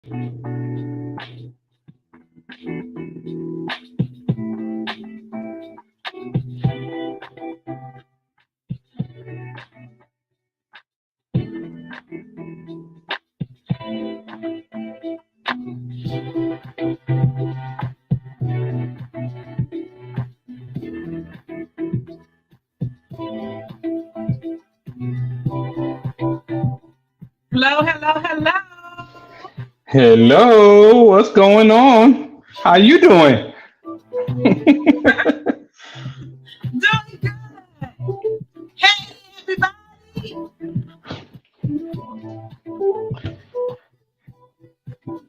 Hello, hello, hello. Hello, what's going on? How you doing? Doing good. Hey, everybody.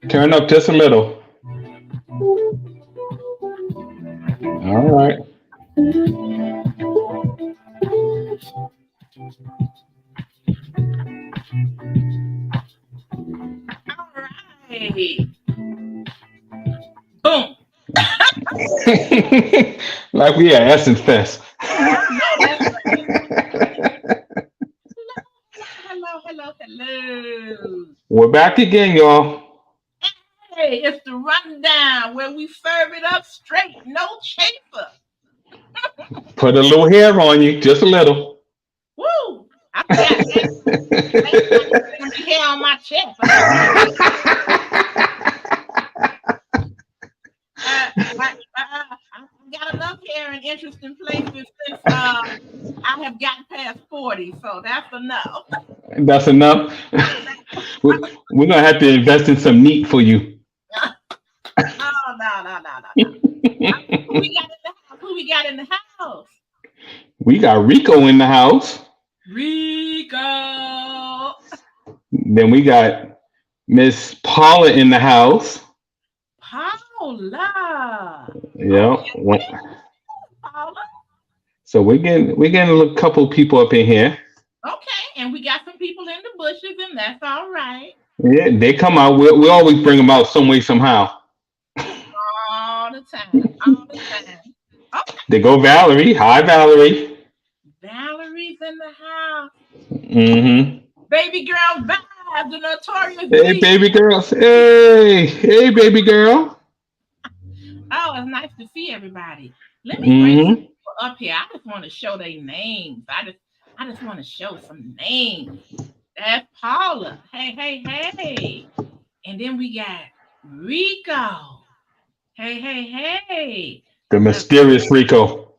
Turn up just a little. All right. All right. Boom. Like we at Essence Fest. I know that's right. Hello, hello, hello, hello. We're back again, y'all. Hey, it's the rundown where we serve it up straight, no chaser. Put a little hair on you, just a little. Woo! I forgot that. Last time I was gonna be hair on my chest. I forgot. I've got enough hair in interesting places since I have gotten past 40, so that's enough. That's enough. We're gonna have to invest in some meat for you. Oh, no, no, no, no, no. Who we got in the house? Who we got in the house? We got Rico in the house. Rico. Then we got Miss Paula in the house. Paula. Yeah. Okay, Paula. So we're getting a couple people up in here. Okay, and we got some people in the bushes, and that's all right. Yeah, they come out. We always bring them out some way somehow. All the time. All the time. Okay, They go Valerie. Hi, Valerie. Valerie's in the house. Mm-hmm. Baby girl vibes, the notorious Hey, B. baby girls. Hey, baby girl. Oh, it's nice to see everybody. Let me bring some Mm-hmm. people up here. I just want to show their names. I just want to show some names. That's Paula. Hey, hey, hey. And then we got Rico. Hey, hey, hey. The I love mysterious Rico.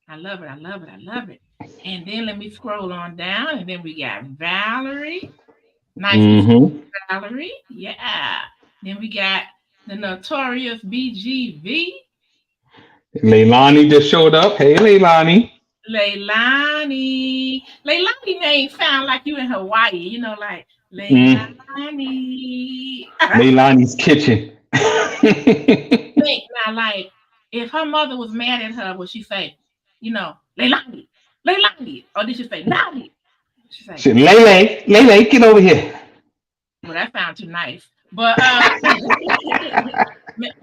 I love it. I love it. I love it. And then let me scroll on down. And then we got Valerie. Nice to see Mm-hmm. Valerie. Yeah. Then we got the notorious BGV. Leilani just showed up. Hey, Leilani. Leilani. Leilani name sound like you in Hawaii, like Mm. Leilani. Leilani's kitchen. Think now, like if her mother was mad at her, would she say, Leilani, Leilani? Or did she say Lani? She say, Lele, get over here. well, that sounds too nice. But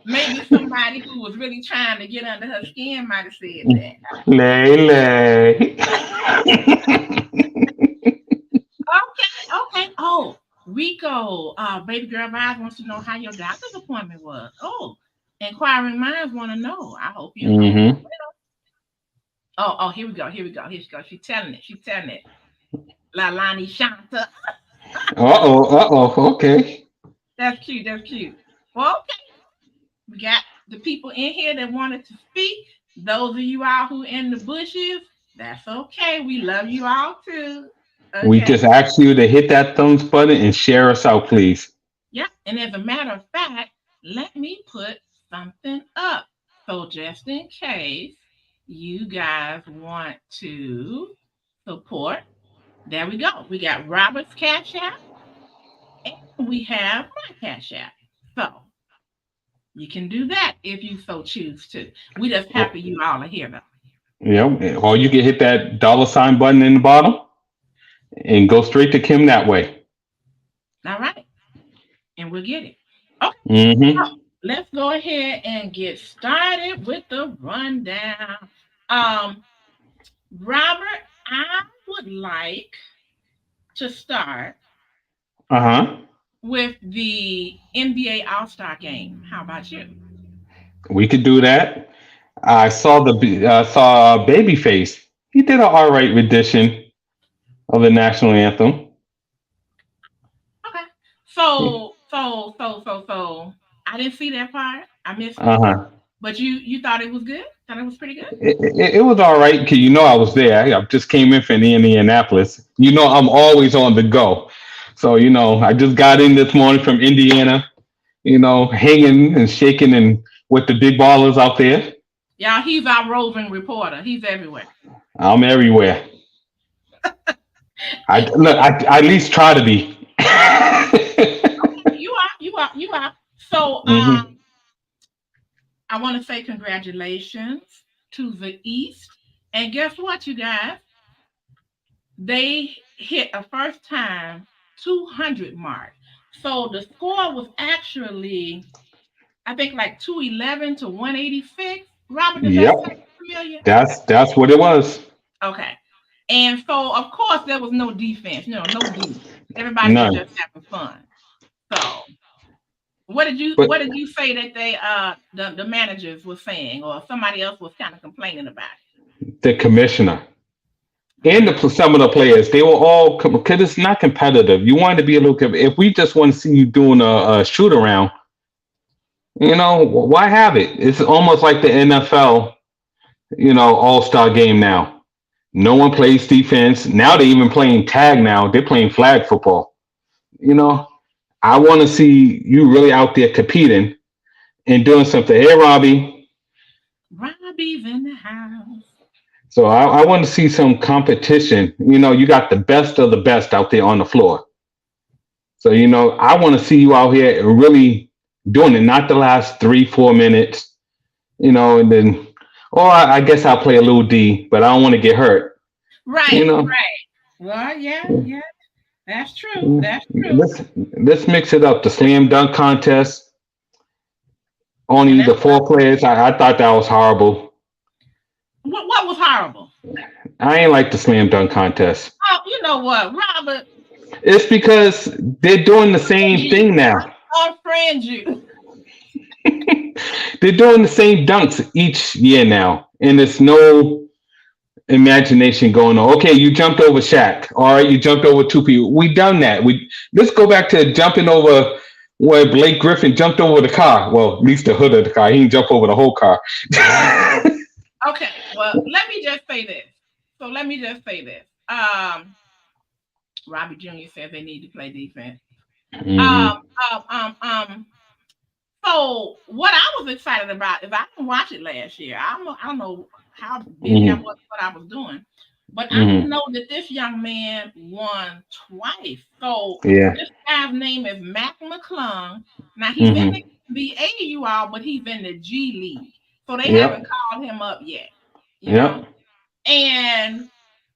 maybe somebody who was really trying to get under her skin might have said that. Lele. Okay, okay. Oh, Rico, baby girl Vibes wants to know how your doctor's appointment was. Oh, inquiring minds want to know. I hope you're doing Mm-hmm. well. Oh, here we go. Here we go. Here she goes. She's telling it. She's telling it. La Lani Shanta. Okay. That's cute. That's cute. Well, okay. We got the people in here that wanted to speak. Those of you all who in the bushes, that's okay. We love you all too. We Okay. just ask you to hit that thumbs button and share us out, please. Yeah. And as a matter of fact, let me put something up. So just in case you guys want to support, there we go. We got Robert's Cash App and we have my Cash App. So you can do that if you so choose to. We just happy you all are here though. Or you can hit that dollar sign button in the bottom and go straight to Kim that way. All right. And we'll get it. Okay. So Mm-hmm. let's go ahead and get started with the rundown. Um, Robert, I would like to start Uh-huh. with the NBA All-Star game. How about you? We could do that. I saw Babyface. He did an all right rendition of the national anthem. Okay. So I didn't see that part. I missed Uh it. huh. But you thought it was good? Thought it was pretty good? It was all right because I was there. I just came in from Indianapolis. I'm always on the go. So I just got in this morning from Indiana. Hanging and shaking and with the big ballers out there. Y'all, he's our roving reporter. He's everywhere. I'm everywhere. I at least try to be. You are, you are, you are. So Hmm. I want to say congratulations to the East. And guess what, you guys? They hit a first time 200 mark. So the score was actually, I think, like 211 to 186. Robert, does that sound Yep, familiar? that's what it was. Okay. And so, of course, there was no defense, no D. Everybody was None. just having fun. So, But what did you say that the managers were saying, or somebody else was kind of complaining about the commissioner it? and some of the players, they were all because it's not competitive. You wanted to be a little. If we just want to see you doing a shoot around, why have it? It's almost like the NFL, All Star game now. No one plays defense. Now they're even playing tag now. They're playing flag football. You know, I want to see you really out there competing and doing something. Hey, Robbie. Robbie's in the house. So I want to see some competition. You got the best of the best out there on the floor. So, I want to see you out here and really doing it, not the last 3, 4 minutes, and then, or I guess I'll play a little D, but I don't want to get hurt. You Right, know, right. Well, yeah, yeah. That's true. That's true. let's mix it up. The slam dunk contest, And only the that's four players. I thought that was horrible. what was horrible. I ain't like the slam dunk contest. Oh, you know what, Robert? It's because they're doing the Friend same you. thing now. Unfriend you. They're doing the same dunks each year now, and there's no imagination going on. Okay, you jumped over Shaq. All right, you jumped over two people. We done that. Let's go back to jumping over where Blake Griffin jumped over the car. Well, at least the hood of the car. He didn't jump over the whole car. Okay. Well, let me just say this. So let me just say this. Robbie Jr. says they need to play defense. Um, Hmm. um, um, um. So what I was excited about is I didn't watch it last year. I don't know how busy I Hmm. was, what I was doing, but I Hmm. know that this young man won twice. So Yeah. this guy's name is Mac McClung. Now he's in the Hmm. NBA, you all, but he's in the G League. So they haven't Yep. called him up yet, you know. Yep. And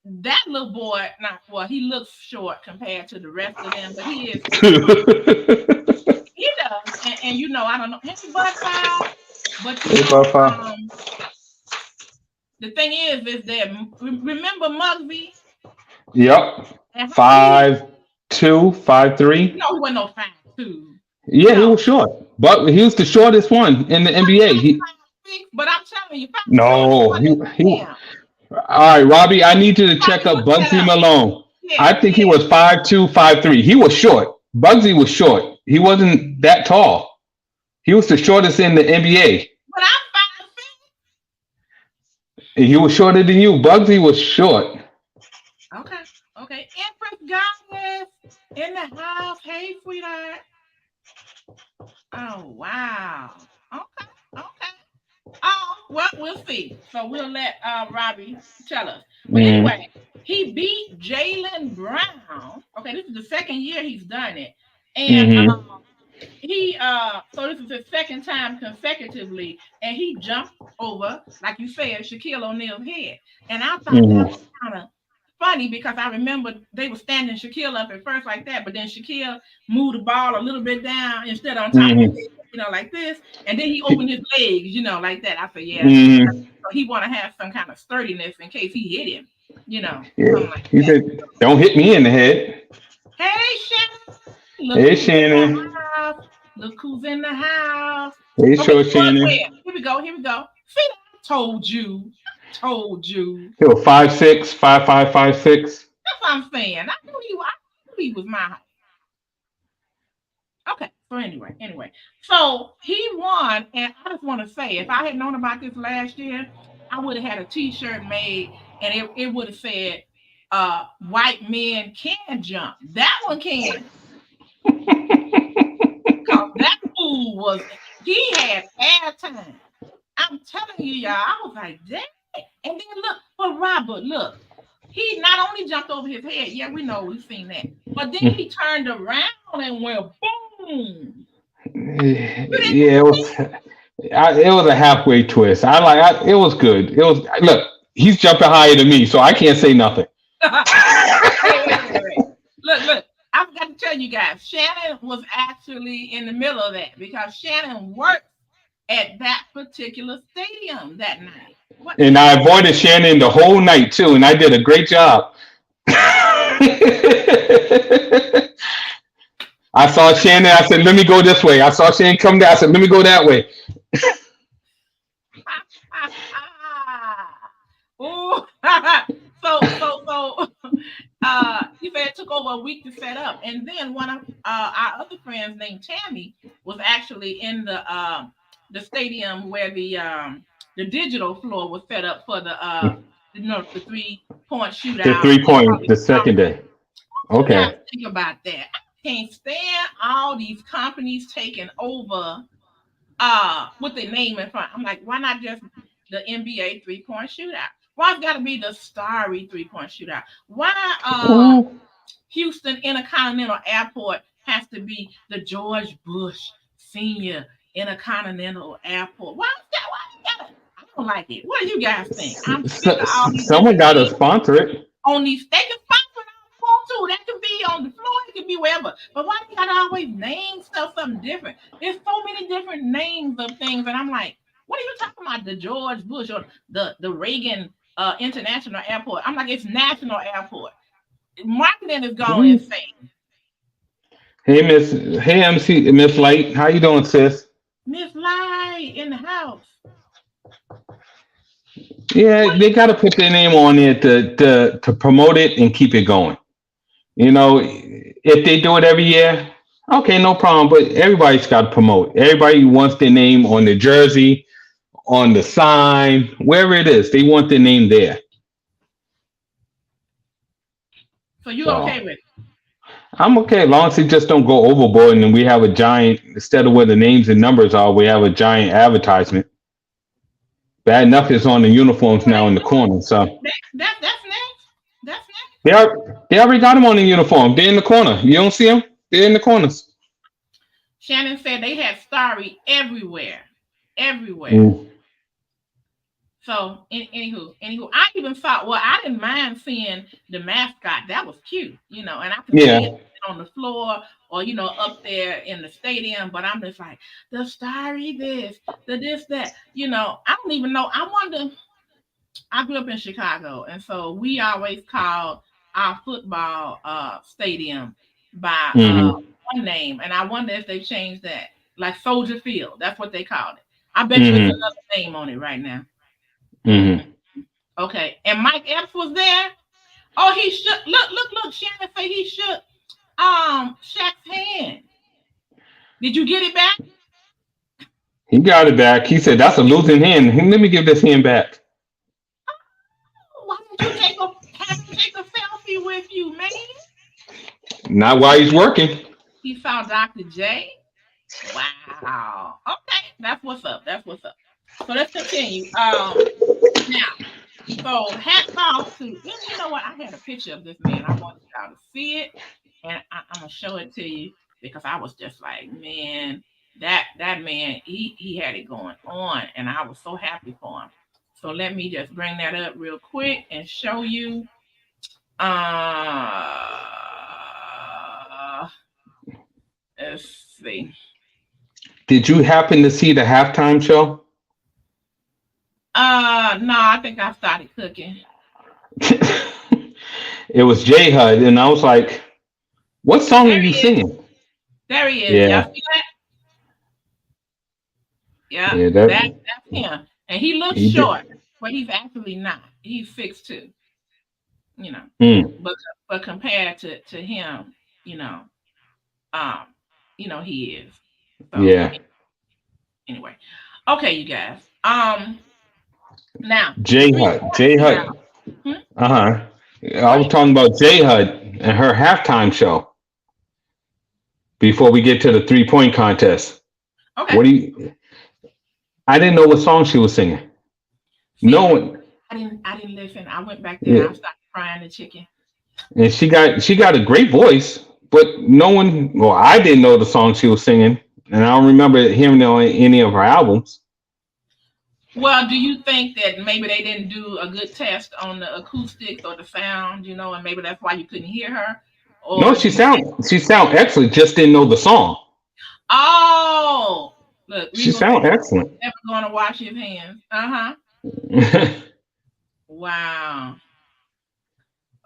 that little boy, not well, he looks short compared to the rest of them, but he is strong. He does, and I don't know, maybe butt foul, but Hey, Papa. the thing is that remember Muggsy Yep. and how big? 5'2", 5'3". He wasn't no 5'2". Yeah, he No, was short, but he was the shortest one in the he wasn't NBA. like He 5'6", but I'm telling you, 5'2" is no, shorter he. than him. All right, Robbie, I need you to check Robbie, up look that Bugsy up. Malone. Yeah, I think he yeah. was 5'2", 5'3". He was short. Bugsy was short. He wasn't that tall. He was the shortest in the NBA. But I'm 5'6". He was shorter than you. Bugsy was short. Okay, okay. Empress Goddess in the house. Hey, sweetheart. Oh wow. Okay, okay. Oh, well, we'll see. So we'll let Robbie tell us. But anyway, Mm, he beat Jalen Brown. Okay, this is the second year he's done it. And mm-hmm, so this is his second time consecutively, and he jumped over, like you said, Shaquille O'Neal's head. And I thought that mm-hmm, was kind of funny because I remember they were standing Shaquille up at first like that, but then Shaquille moved the ball a little bit down instead on top of his mm-hmm, head, like this, and then he opened his legs, like that. I said, yeah, mm-hmm. so he want to have some kind of sturdiness in case he hit him, Yeah. something like He that. said, "Don't hit me in the head." Hey, Shannon. Look Hey, who's in the Shannon. house. Look who's in the house. Hey, Okay, short you going Shannon. where? Here we go. Here we go. See, I told you. I told you. Yo, 5'6", 5'5", 5'6". That's what I'm saying. I knew he was my. Okay. So anyway. So he won, and I just want to say, if I had known about this last year, I would have had a T-shirt made, and it would have said, "White men can jump." That one can, cause that fool was. He had airtime. I'm telling you, y'all. I was like, dang. And then look, but Robert, look, he not only jumped over his head. Yeah, we know, we've seen that. But then he turned around and went boom. You didn't Yeah, it was a halfway twist. It was good. It was look. He's jumping higher than me, so I can't say nothing. wait. Look. I forgot to tell you guys, Shannon was actually in the middle of that because Shannon worked at that particular stadium that night. What? And I avoided Shannon the whole night too, and I did a great job. I saw Shannon. I said, "Let me go this way." I saw Shannon come down. I said, "Let me go that way." Ooh. so he said it took over a week to set up. And then one of our other friends named Tammy was actually in the stadium where the digital floor was set up for the 3-point The shootout. 3 point, the second day. You guys Okay. think about that. I can't stand all these companies taking over with the name in front. I'm like, why not just the NBA 3-point shootout? Why it's got to be the Starry 3-point shootout? Why Houston Intercontinental Airport has to be the George Bush Senior Intercontinental Airport? Why is that? Why you got it? I don't like it. What do you guys think? I'm sick of all these Someone different got to names sponsor it. on these. They can sponsor it on the phone too. That could be on the floor. It could be wherever. But why do you gotta always name stuff something different? There's so many different names of things, and I'm like, what are you talking about? The George Bush or the Reagan International Airport? I'm like, it's National Airport. Marketing is gone insane. Hey Miss, hey MC Miss Light, how you doing, sis? Miss Light in the house. Yeah, What they got to put their name on it to promote it and keep it going. You know, if they do it every year, okay, no problem. But everybody's got to promote. Everybody wants their name on the jersey, on the sign, wherever it is. They want their name there. so you okay So with? I'm okay as long as they just don't go overboard and we have a giant instead of where the names and numbers are, we have a giant advertisement. Bad enough is on the uniforms Well, now in the corner. So that's next. That's next. they already got them on the uniform. They're in the corner. You don't see them? They're in the corners. Shannon said they had Starry everywhere, everywhere. Mm. So, anywho, I even thought, well, I didn't mind seeing the mascot. That was cute, and I could see Yeah. it on the floor or, up there in the stadium. But I'm just like, the Starry this, the this, that, I don't even know. I wonder, I grew up in Chicago. And so we always called our football stadium by Hmm. one name. And I wonder if they changed that, like Soldier Field. That's what they called it. I bet you it's Hmm. another name on it right now. Hmm. Okay, and Mike Epps was there. Oh, he shook. Look. Shannon say he shook Shaq's hand. Did you get it back? He got it back. He said, "That's a losing hand. Let me give this hand back." Why didn't you have him take a selfie with you, man? Not while he's working. He saw Dr. J. Wow. Okay, that's what's up. That's what's up. So let's continue. Now, so hats off to you know what? I had a picture of this man. I wanted y'all to see it, and I'm gonna show it to you because I was just like, man, that man, he had it going on, and I was so happy for him. So let me just bring that up real quick and show you. Let's see. Did you happen to see the halftime show? No, I think I started cooking. It was J Hud, and I was like, "What song are There you he is. singing?" There he is. Y'all Yeah, see that? Yeah, yeah, that's him. And he looks he short, did. but he's actually not. He's 6'2", you know. Mm, But compared to him, you know, um, he is. So yeah, anyway. Okay, you guys. Now the J Hud, 3 point J shootout. Hud. Hmm? Uh huh. Go I was ahead. talking about J Hud and her halftime show before we get to the 3 point contest. Okay. What do you? I didn't know what song she was singing. See, No one. I didn't listen. I went back there. Yeah, I started frying the chicken. and she got a great voice, but no one. Well, I didn't know the song she was singing, and I don't remember hearing it on any of her albums. Well, do you think that maybe they didn't do a good test on the acoustics or the sound, and maybe that's why you couldn't hear her? No, Or do you think, she sound excellent. Just didn't know the song. oh, look, She we're going to sound make excellent. never going to wash his hands. Uh-huh. Wow.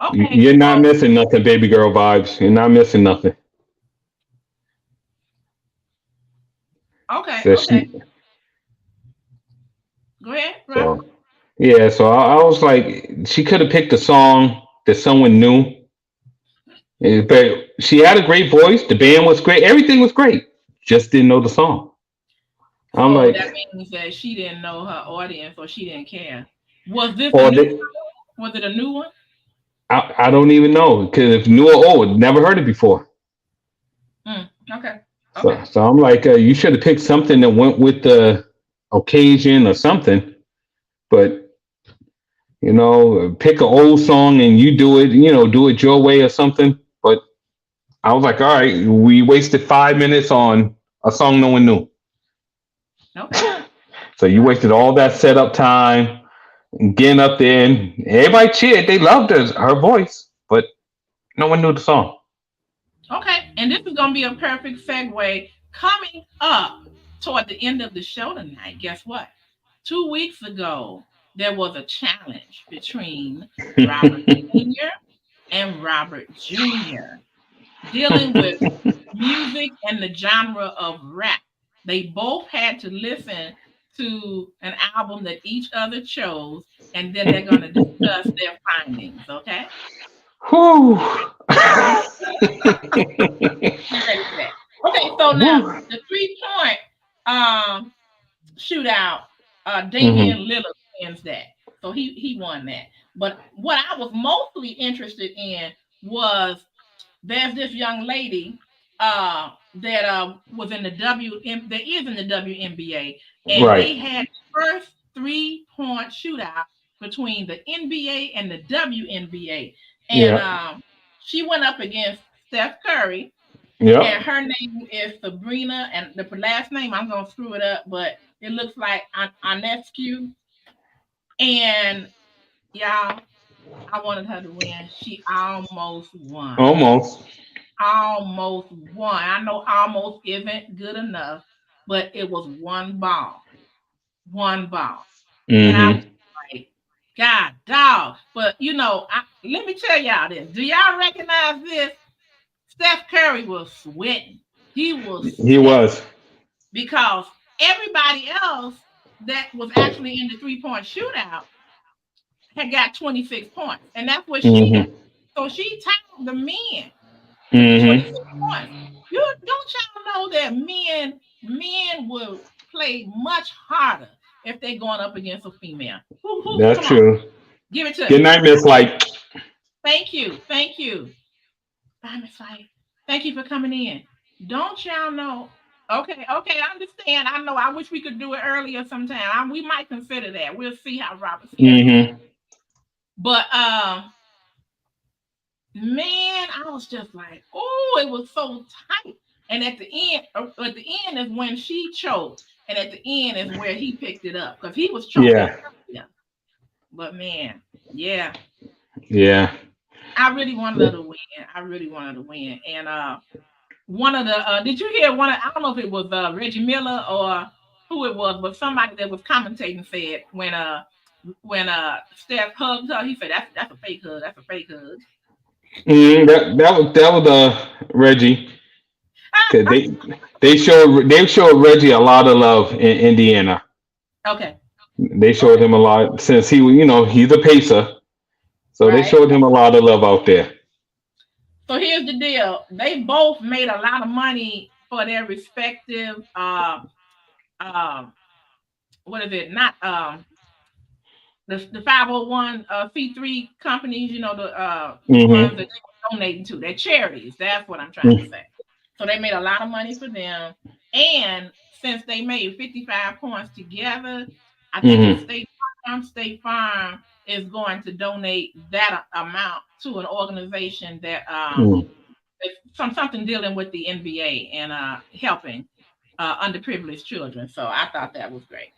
Okay, You're not so, missing nothing, baby girl vibes. You're not missing nothing. okay, So okay. she, Go ahead, Robert. so yeah, so I was like, she could have picked a song that someone knew, but she had a great voice. The band was great. Everything was great. Just didn't know the song. I'm So that like, means that she didn't know her audience or she didn't care. Was this a or new they, song? Was it a new one? I don't even know because if new or old, never heard it before. Okay. Okay. So I'm like, you should have picked something that went with the occasion or something. But pick an old song and you do it, do it your way or something. But I was like, all right, we wasted 5 minutes on a song no one knew. Okay. So you All right. wasted all that setup time and getting up there and everybody cheered. They loved her voice, but no one knew the song. Okay. And this is going to be a perfect segue coming up toward the end of the show tonight. Guess what? 2 weeks ago, there was a challenge between Robert Sr. and Robert Jr. dealing with music and the genre of rap. They both had to listen to an album that each other chose, and then they're going to discuss their findings. Okay? Whew. You ready for that? Okay, so now Whew. the 3 point um, shootout, Damian Hmm. Lillard wins that. So he won that. But what I was mostly interested in was there's this young lady that was in the that is in the WNBA, and Right. they had the first 3 point shootout between the NBA and the WNBA, and Yeah. she went up against Steph Curry, and Yep. her name is Sabrina, and the last name I'm gonna screw it up, but it looks like Anescu, and y'all, I wanted her to win. She almost won. Almost. Almost won. I know almost isn't good enough, but it was one ball. One ball. And I was Hmm. like, God dog. But let me tell y'all this. Do y'all recognize this? Steph Curry was sweating. He was He sweating was. because everybody else that was actually in the 3 point shootout had got 26 points. And that's what she got. Hmm. So she tied the men with Hmm. 26 points. You don't y'all know that men will play much harder if they're going up against a female. Who That's come on, true. give it to Good me. night, Miss Light. Thank you. Thank you. I'm excited. Thank you for coming in. Don't y'all know? Okay, okay, I understand. I know. I wish we could do it earlier sometime. We might consider that. We'll see how Robert schedule is. Hmm. But man, I was just like, oh, it was so tight. And at the end is when she choked, and at the end is where he picked it up because he was choking Yeah. earlier. But man, yeah, Yeah. I really wanted her to win. I really wanted to win. And one of the did you hear one? I don't know if it was Reggie Miller or who it was, but somebody that was commentating said when Steph hugged her, he said that's a fake hug. That's a fake hug. That was Reggie. Cause they showed Reggie a lot of love in Indiana. Okay. They showed Okay. him a lot since he's a pacer, so they Right. showed him a lot of love out there. So here's the deal. They both made a lot of money for their respective um what is it? Not the 501 C3 companies, the ones Hmm. that they were donating to. They're charities. That's what I'm trying to say. So they made a lot of money for them. And since they made 55 points together, I think it's Hmm. State Farm is going to donate that amount to an organization that Hmm. something dealing with the NBA and helping underprivileged children. So I thought that was great.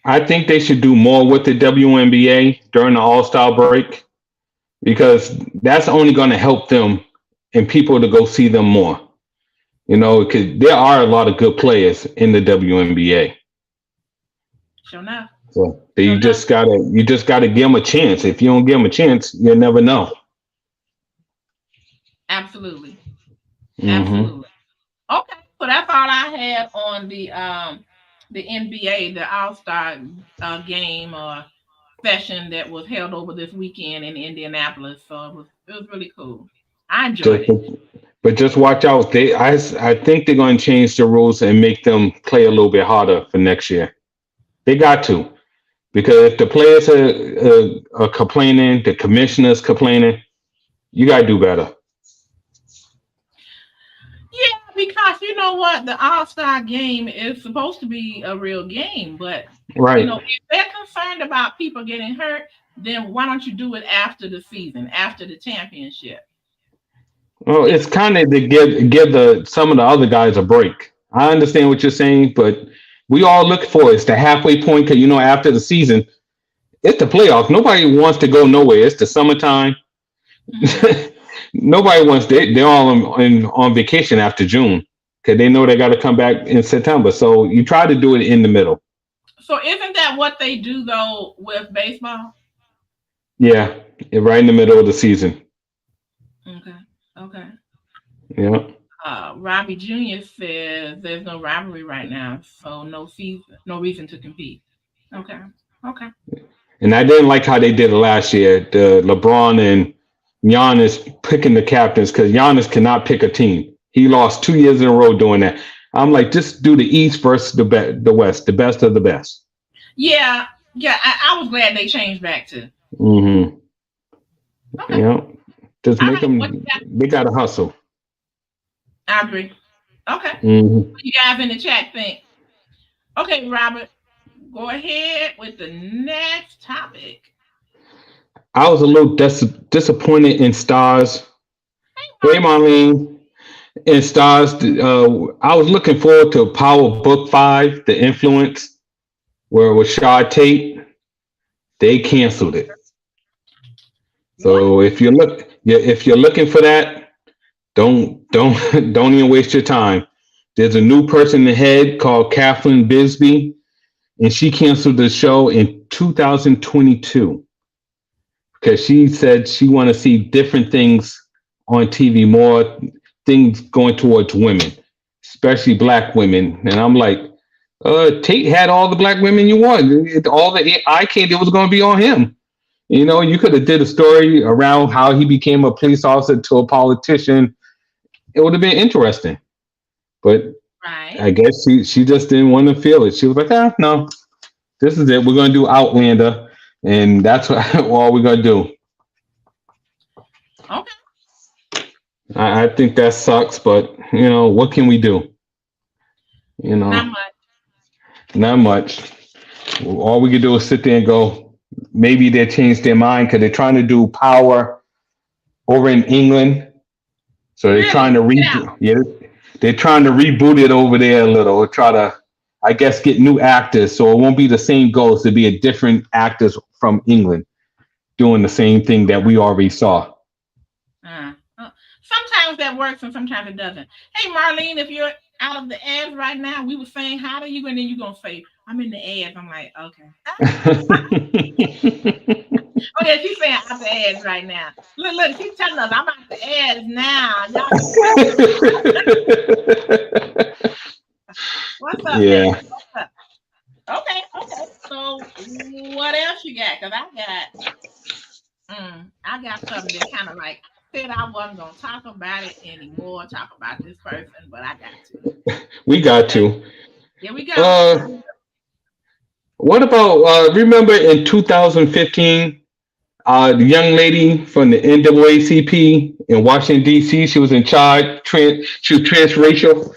I think they should do more with the WNBA during the All Star break because that's only going to help them and people to go see them more. Because there are a lot of good players in the WNBA. Sure enough. So Sure enough. you just gotta give them a chance. If you don't give them a chance, you'll never know. Absolutely. Hmm. Absolutely. Okay. So that's all I had on the NBA, the All-Star game or session that was held over this weekend in Indianapolis. So it was really cool. I enjoyed Just, it. but just watch out. I think they're going to change the rules and make them play a little bit harder for next year. They got to because if the players are complaining, the commissioners complaining, you got to do better. Yeah, because you know what? The All-Star game is supposed to be a real game, but Right. if they're concerned about people getting hurt, then why don't you do it after the season, after the championship? Well, If it's kind of to give the some of the other guys a break. I understand what you're saying, but we all look for is the halfway point. Cause after the season, it's the playoffs. Nobody wants to go nowhere. It's the summertime. Mhm. Nobody wants. They're all on vacation after June because they know they got to come back in September. So you try to do it in the middle. So isn't that what they do though with baseball? Yeah, right in the middle of the season. Okay. Okay. Yeah. Robbie Jr. says there's no rivalry right now, so no season, no reason to compete. Okay. Okay. And I didn't like how they did it last year. The LeBron and Giannis picking the captains because Giannis cannot pick a team. He lost 2 years in a row doing that. I'm like, just do the East versus the West, the best of the best. Yeah. Yeah. I was glad they changed back to. Hmm. Okay. Yeah, just All make right. What them. you got? They gotta hustle. I agree. Okay. Hmm. What you guys in the chat think? Okay, Robert, go ahead with the next topic. I was a little disappointed in Stars. Hey, Marlene. In Stars, I was looking forward to Power Book 5, The Influence, where it was Shad Tate. They canceled it. What? So if you're looking for that, don't don't even waste your time. There's a new person in the head called Kathleen Bisbee, and she canceled the show in 2022 because she said she want to see different things on TV, more things going towards women, especially black women. And I'm like, Tate had all the black women you want. All the eye candy was going to be on him. You could have did a story around how he became a police officer to a politician. It would have been interesting. But Right. I guess she just didn't want to feel it. She was like, no, this is it. We're going to do Outlander. And that's what, all we're going to do. Okay. I think that sucks, but what can we do? You Not know, much. not much. All we can do is sit there and go, maybe they changed their mind because they're trying to do Power over in England. So they're trying Really? to Get out. reboot. Yeah, they're trying to reboot it over there a little. Try to, I guess, get new actors so it won't be the same ghost. It'll be a different actors from England doing the same thing that we already saw. Sometimes that works and sometimes it doesn't. Hey, Marlene, if you're out of the ads right now, we were saying, how are you? And then you're going to say, I'm in the ads. I'm like, okay. Oh yeah, she's saying out the ads right now. Look, she's telling us I'm out the ads now. Y'all can check me out. What's up, Yeah. Nate? What's up? Okay. So what else you got? Cause I got something that kind of like I said I wasn't gonna talk about it anymore. Talk about this person, but I got to. We got Okay, to. here we go. Uh, what about remember in 2015, the young lady from the NAACP in Washington D.C. She was in charge. She was transracial.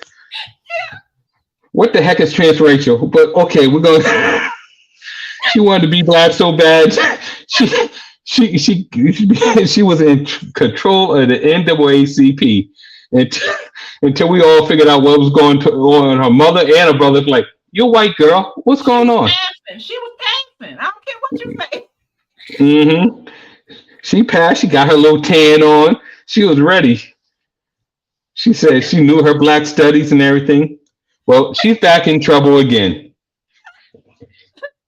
What the heck is transracial? But okay, we're going. She wanted to be black so bad. She she was in control of the NAACP until, until we all figured out what was going on. Her mother and her brother like, "You're a white girl. What's She going was on?" passing. She was passing. I don't care what you say. Hmm. She passed. She got her little tan on. She was ready. She said she knew her black studies and everything. Well, she's back in trouble again.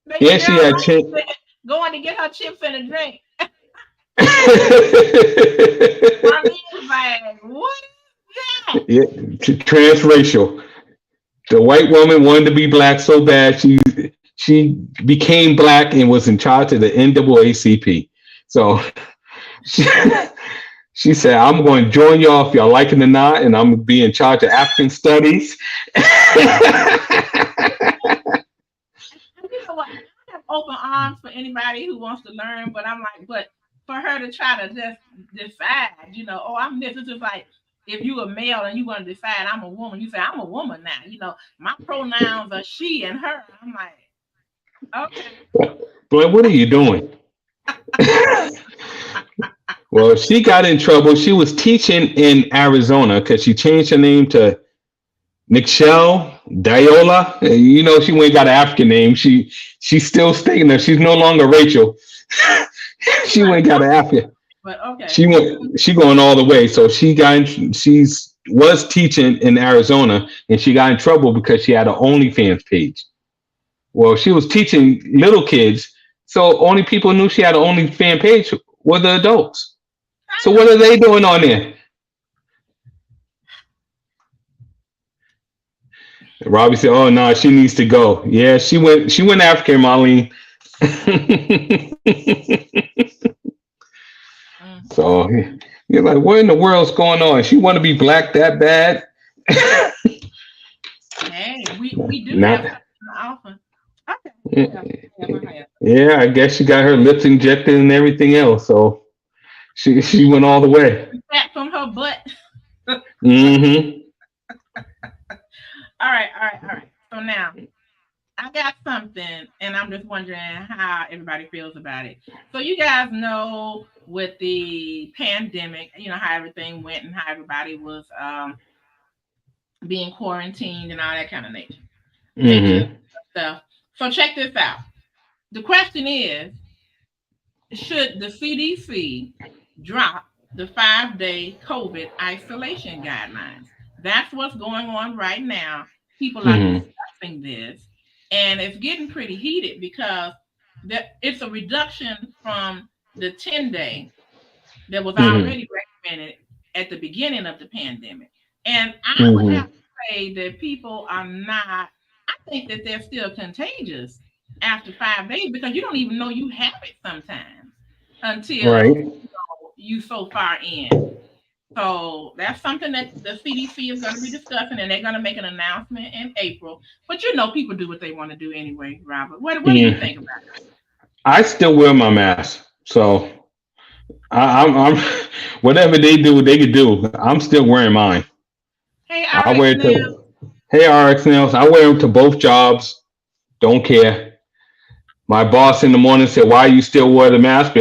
Then your And she girl had Ronnie going to get her chips and a drink. Marlene's like, what is that? yeah, transracial. The white woman wanted to be black so bad she became black and was in charge of the NAACP. So she, she said, "I'm going to join y'all if y'all like it or not, and I'm going to be in charge of African studies." And you know what? I have open arms for anybody who wants to learn, but I'm like, but for her to try to just decide, oh, I'm this. It's just like if you a male and you want to decide I'm a woman, you say I'm a woman now. My pronouns are she and her. I'm like, okay. Boy, what are you doing? Well, she got in trouble. She was teaching in Arizona because she changed her name to Nichelle Diola. She went and got an African name. She's still staying there. She's no longer Rachel. She went Right. and got an African. But okay. She going all the way. So she's was teaching in Arizona and she got in trouble because she had an OnlyFans page. Well, she was teaching little kids, so only people knew she had an OnlyFans page were the adults. I So what know. are they doing on there? Robbie said, "Oh no, she needs to go." Yeah, she went. She went African, Marlene. Mm. So you're like, what in the world's going on? She want to be black that bad? Hey, we do have Not. something to offer. Okay. Yeah, I guess she got her lips injected and everything else. So she went all the way. Back from her butt. Mm-hmm. All right. So now I got something, and I'm just wondering how everybody feels about it. So you guys know with the pandemic, how everything went and how everybody was being quarantined and all that kind of nature Mm-hmm. stuff. So check this out. The question is, should the CDC drop the 5-day COVID isolation guidelines? That's what's going on right now. People are Mm-hmm. discussing this, and it's getting pretty heated because it's a reduction from the 10-day that was Mm-hmm. already recommended at the beginning of the pandemic. And I would have Mm-hmm. to say that people are not, I think that they're still contagious after 5 days because you don't even know you have it sometimes until Right. you so far in. So that's something that the CDC is going to be discussing, and they're going to make an announcement in April. But people do what they want to do anyway. Robert, what do you Yeah. think about I still wear my mask. So I'm whatever they do, they could do. I'm still wearing mine. it? Hey, I RX wear it Nail. to Hey RX nails. I wear them to both jobs. Don't care. My boss in the morning said, "Why you still wear the mask?"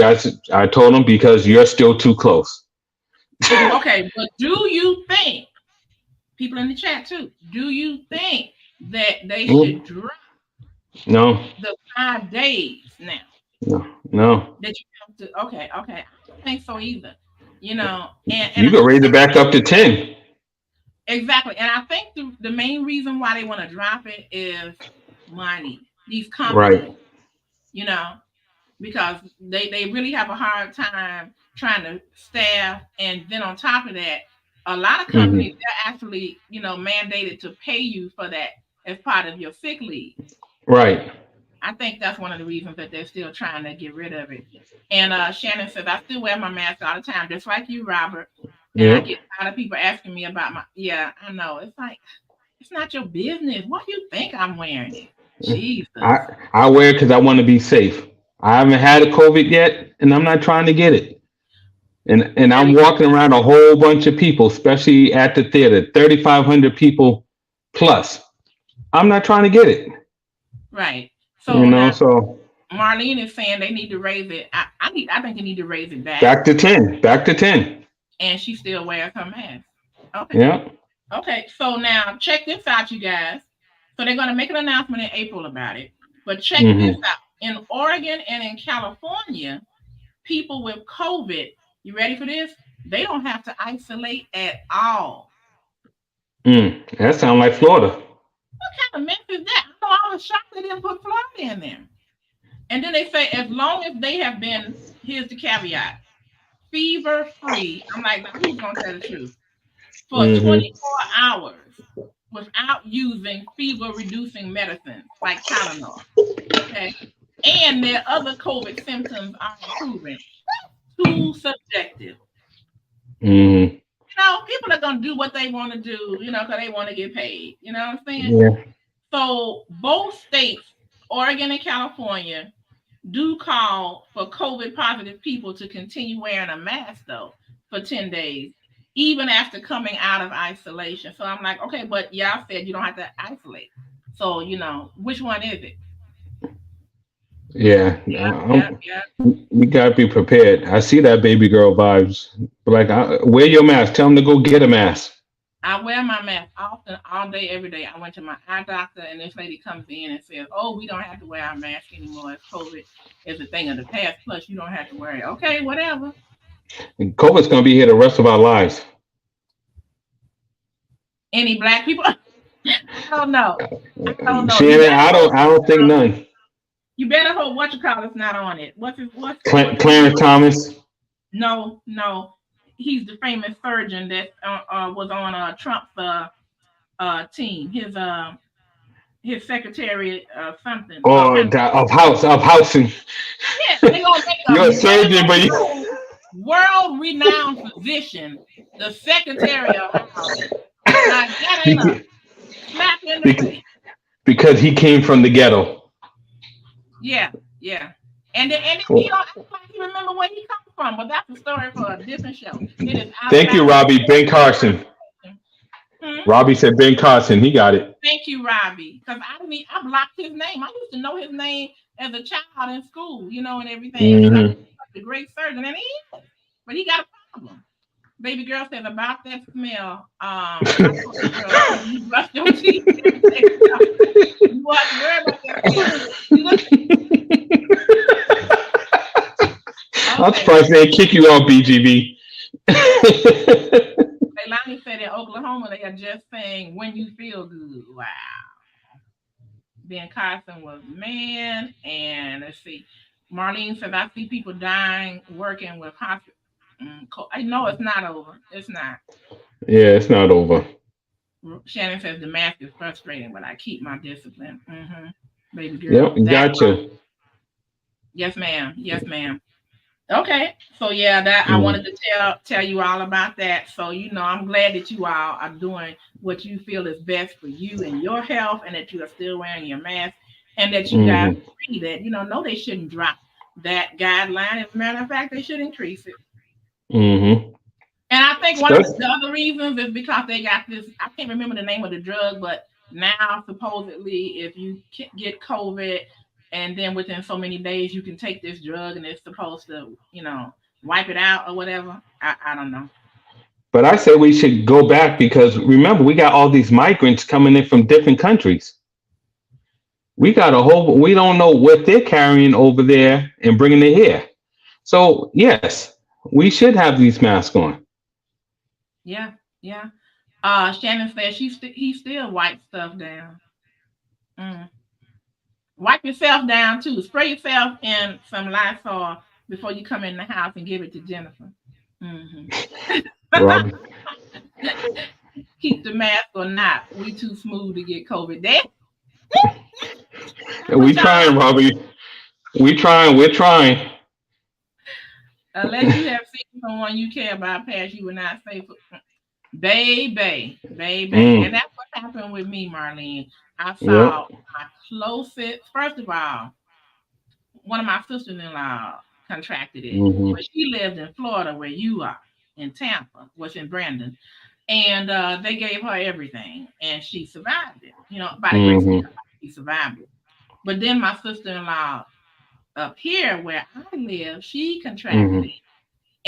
I told him because you're still too close. Okay, but do you think people in the chat too? Do you think that they should Mm, drop no, the 5 days now? no, no. That you have to. Okay. I don't think so either. And You I can raise it think back up to 10. exactly. And I think the main reason why they want to drop it is money. These Right. companies, you know. because they really have a hard time trying to staff. And then on top of that, a lot of companies, Hmm. they're actually, mandated to pay you for that as part of your sick leave. Right. I think that's one of the reasons that they're still trying to get rid of it. And Shannon says, I still wear my mask all the time, just like you, Robert. And I Yep. get a lot of people asking me about yeah, I know. It's like, it's not your business. Why do you think I'm wearing it? Jesus. I I wear it because I want to be safe. I haven't had a COVID yet, and I'm not trying to get it. And There I'm we go. walking around a whole bunch of people, especially at the theater, 3,500 people plus. I'm not trying to get it. Right. You So know, now so Marlene is saying they need to raise it. I think they need to raise it back. back to 10, back to 10. And she still wears her mask. Okay. Yeah. Okay. So now check this out, you guys. So they're going to make an announcement in April about it. But check this Hmm. out. In Oregon and in California, people with COVID, you ready for this? They don't have to isolate at all. That sounds like Florida. What kind of mess is that? I was shocked they didn't put Florida in there. And then they say, as long as they have been, here's the caveat, fever free. I'm like, now who's going to tell the truth? For Hmm. 24 hours without using fever reducing medicines like Tylenol. Okay. And their other COVID symptoms are improving. Too subjective. Hmm. People are going to do what they want to do, because they want to get paid. You know what I'm saying? Yeah. So both states, Oregon and California, do call for COVID positive people to continue wearing a mask though for 10 days, even after coming out of isolation. So I'm like, okay, but y'all said you don't have to isolate. So, which one is it? Yeah. Yeah, yeah, yeah. We gotta be prepared. I see that baby girl vibes. Like, wear your mask. Tell them to go get a mask. I wear my mask often, all day, every day. I went to my eye doctor, and this lady comes in and says, "Oh, we don't have to wear our mask anymore. It's COVID is a thing of the past. Plus, you don't have to wear it." Okay, whatever. And COVID's gonna be here the rest of our lives. Any black people? I don't know. I don't know. You Shannon, better I hope. don't think none. You better hope what you call it's not on it. What's his Clarence name? Thomas. No, no. He's the famous surgeon that was on Trump's team. His secretary something. Or of housing. Yeah, they gonna make You're a a surgeon, but world renowned physician the secretary of housing. Now that ain't a you, slap in the face. because he came from the ghetto. Yeah, yeah. And he don't act like he remember where he comes from, but that's a story for a different show. It is Thank you, outside of Robbie. Ben Carson. hmm? Robbie said Ben Carson. He got it. Thank you, Robbie. Because I blocked his name. I used to know his name as a child in school, and everything. Because I Hmm. was a great surgeon, and he is. But he got a problem. Baby girl said about that smell. I told the girl, you brush your teeth every day. You want to worry about that smell. You look I'm okay. surprised they kick you off BGB. Leilani said in Oklahoma they are just saying when you feel good. Wow. Ben Carson was man, and let's see. Marlene said I see people dying working with hospital. I know it's not over. It's not. Yeah, it's not over. Shannon says the mask is frustrating, but I keep my discipline. Baby Yep, girl, that part. gotcha. Yes, ma'am. Yes, ma'am. Okay, so yeah, that I wanted Mm. to tell you all about that. So I'm glad that you all are doing what you feel is best for you and your health, and that you are still wearing your mask, and that you guys Hmm. agree that no, they shouldn't drop that guideline. As a matter of fact, they should increase it. Hmm. And I think one of That's, the other reasons is because they got this. I can't remember the name of the drug, but now supposedly, if you get COVID, and then within so many days you can take this drug, and it's supposed to, wipe it out or whatever. I don't know. but I say we should go back because remember we got all these migrants coming in from different countries. We got a whole. We don't know what they're carrying over there and bringing it here. So yes, we should have these masks on. Yeah, yeah. Shannon says he still wipes stuff down. Mm. Wipe yourself down too. Spray yourself in some Lysol before you come in the house and give it to Jennifer. Hmm. Robbie, Keep the mask or not. We too smooth to get COVID. That's we what y'all trying, Robbie. We trying. We're trying. unless you have seen someone you care about pass, you will not say, baby, baby. And Mm, that's what happened with me, Marlene. I yep. saw my closest, first of all, one of my sisters-in-law contracted it. Mm-hmm. But she lived in Florida where you are, in Tampa, was in Brandon. And they gave her everything. And she survived it. By the grace of Mm-hmm. God, she survived it. But then my sister-in-law up here where I live, she contracted Mm-hmm. it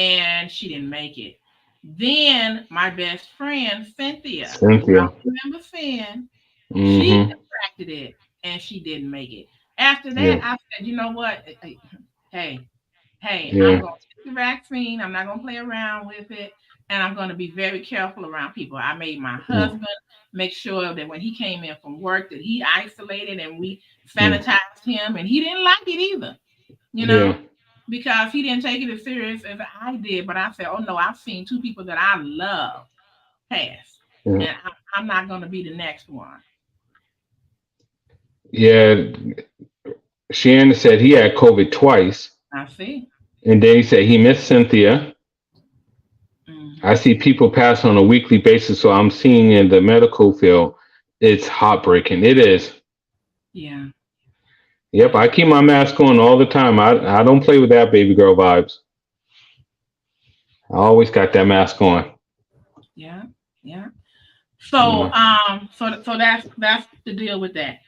and she didn't make it. Then my best friend Cynthia, Cynthia. y'all remember Finn? She Mm-hmm. contracted it and she didn't make it. After that, Yeah. I said, you know what? Hey, hey, I'm Yeah. going to take the vaccine. I'm not going to play around with it. And I'm going to be very careful around people. I made my Mm, husband make sure that when he came in from work that he isolated and we mm, sanitized him. And he didn't like it either, you yeah. know, because he didn't take it as serious as I did. But I said, oh no, I've seen two people that I love pass. Yeah. And I'm not going to be the next one. Yeah. Shannon said he had COVID twice, I see. and then he said he missed Cynthia. I Hmm. see people pass on a weekly basis, so I'm seeing in the medical field, it's heartbreaking. It is. Yeah. Yep, I keep my mask on all the time. I don't play with that baby girl vibes. I always got that mask on. Yeah. Yeah. Yeah. So that's the deal with that.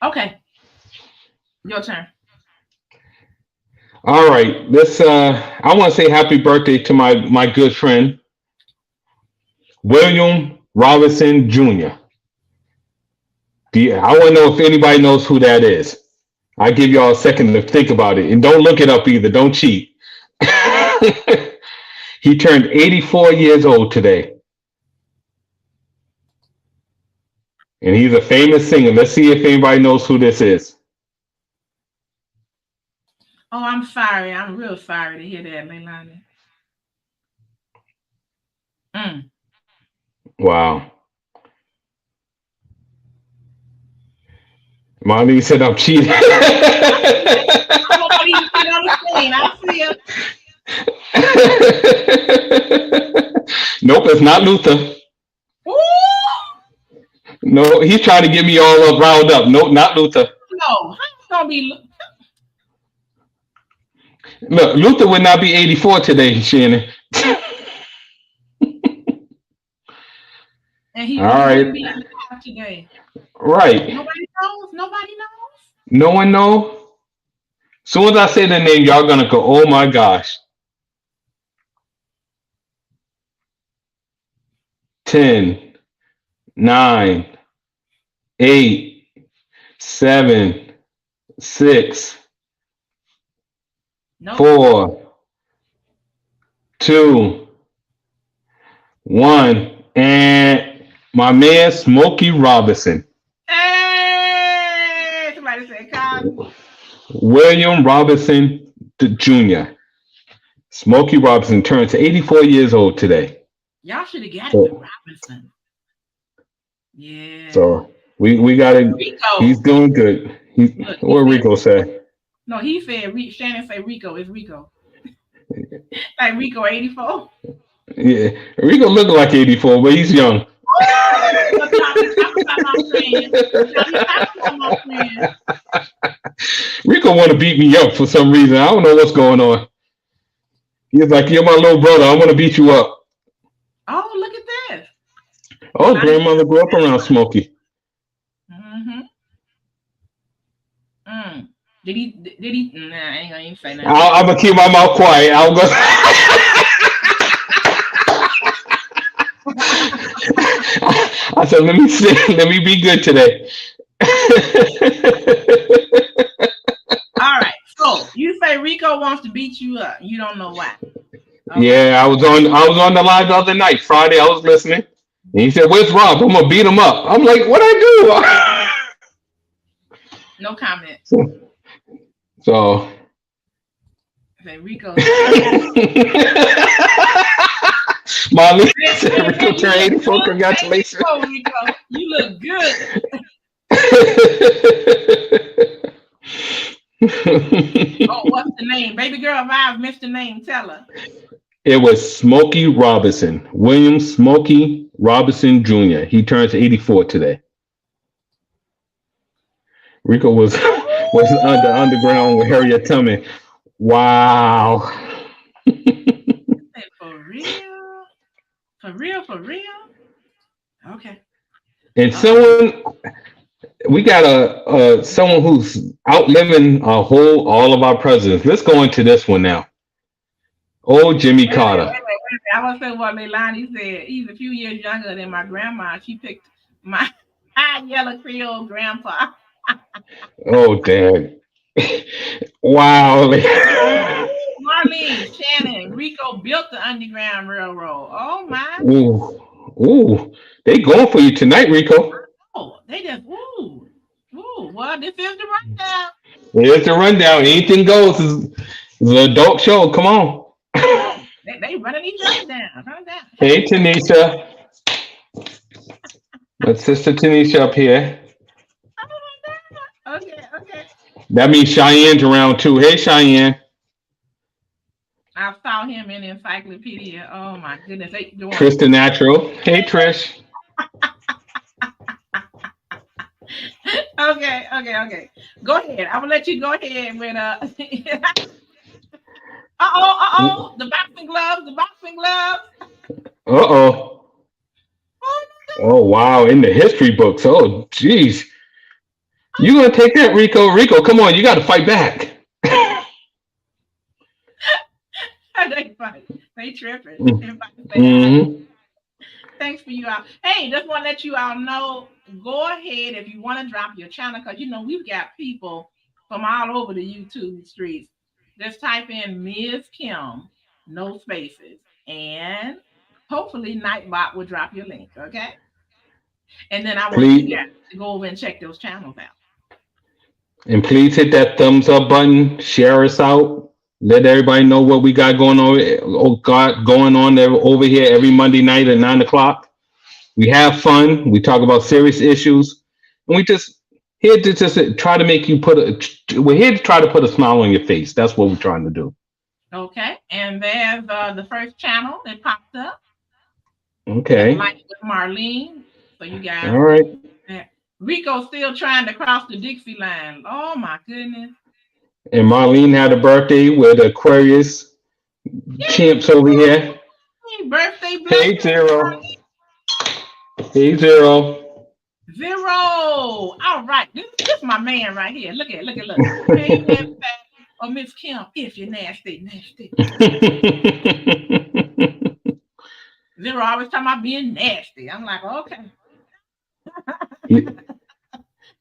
Okay, your turn. All right. Let's I want to say happy birthday to my good friend William Robinson Jr. I want to know if anybody knows who that is. I give y'all a second to think about it. And don't look it up either. Don't cheat. He turned 84 years old today. And he's a famous singer. Let's see if anybody knows who this is. Oh, I'm sorry. I'm real sorry to hear that, Leilani. Mm. Wow. Mommy said I'm cheating. I see it. I'm gonna leave it on the screen. I see it. Nope, it's not Luther. Ooh, No, he's trying to get me all up, riled up. Nope, not Luther. no, how it's gonna be? Look, Luther would not be 84 today, Shannon. And he All and he wouldn't right. be alive today. Right. Nobody knows. Nobody knows. No one know? Soon as I say the name, y'all gonna go, oh my gosh. 10, 9, 8, 7, 6, Nope. 4, 2, 1. And my man Smokey Robinson. Hey, somebody said Cosby. William Robinson Jr. Smokey Robinson turns 84 years old today. Y'all should have got it with So, Robinson. Yeah. so we got it. He's Rico. doing good. Look, he What said Rico say? no. He said Shannon say Rico is Rico. Like Rico 84. Yeah, Rico look like 84, but he's young. Look, y'all be talking about my friend. Y'all be talking about my friend. Rico want to beat me up for some reason. I don't know what's going on. He's like, you're my little brother. I want to beat you up. Oh, look at this. Well, Oh, I know grandmother grew up around Smokey. mm-hmm. Mm. Did he? Nah, I ain't gonna even say nothing. I'm gonna keep my mouth quiet. I'm gonna. I said, let me see. Let me be good today. All right. So you say Rico wants to beat you up. You don't know why. Okay. Yeah, I was on the live the other night, Friday. I was listening. And he said, "Where's Rob? I'm gonna beat him up." I'm like, "What I do?" No comment. So Say Rico turned. Marlene said Man, Rico you turned look 84. good, baby. Congratulations. Oh, Rico, you look good. Oh, what's the name? Baby girl, if I've missed the name, tell her. It was Smokey Robinson, William Smokey Robinson Jr. He turns 84 today. Rico was was under underground with Harriet Tubman. Wow. For real? For real? For real? Okay. And Uh oh. someone we got a someone who's outliving a whole all of our presidents. Let's go into this one now. Old Jimmy Wait a minute, Carter. wait a minute, wait a minute. I want to say what Leilani said. He's a few years younger than my grandma. She picked my high yellow Creole grandpa. Oh dad. Wow. Marlene, Shannon, Rico built the Underground Railroad. Oh my. Ooh. Ooh. They going for you tonight, Rico. Oh, they just, ooh. Ooh, well, this is the rundown. Here's the rundown. Anything goes. It's an adult show. Come on. Oh, they running each other down. Run down. Hey, Hey. Tanisha. My sister Tanisha up here. Oh my God. Okay, okay. That means Cheyenne's around too. Hey, Cheyenne. I saw him in the encyclopedia. Oh my goodness. They doing Trish the Natural. Hey, Trish. okay, okay, okay. Go ahead. I will let you go ahead with Uh the boxing gloves, the boxing gloves. oh. Oh, Oh, wow. In the history books. Oh, jeez. You gonna take that, Rico? Rico, come on. You got to fight back. they funny. They tripping. Everybody say hi. Mm-hmm. Thanks for you all. Hey, just want to let you all know. Go ahead if you want to drop your channel because we've got people from all over the YouTube streets. Just type in Ms. Kim, no spaces, and hopefully Nightbot will drop your link. Okay, and then I want you Please. guys to go over and check those channels out. And please hit that thumbs up button. Share us out. Let everybody know what we got going on. Oh God, going on there over here every Monday night at 9 o'clock. We have fun. We talk about serious issues, and we just here to just try to make you put a. We're here to try to put a smile on your face. That's what we're trying to do. Okay, and there's the first channel that popped up. That's Okay. Life with Marlene. So you guys All can. right. Rico's still trying to cross the Dixie line. Oh my goodness. And Marlene had a birthday with Aquarius champs over here. Yay! Birthday Hey blessings, Zero. Hey Zero. Zero. All right. This my man right here. Look. Hey, Miss Pat or Miss Kim, if you're nasty, nasty. Zero always talking about being nasty. I'm like, okay.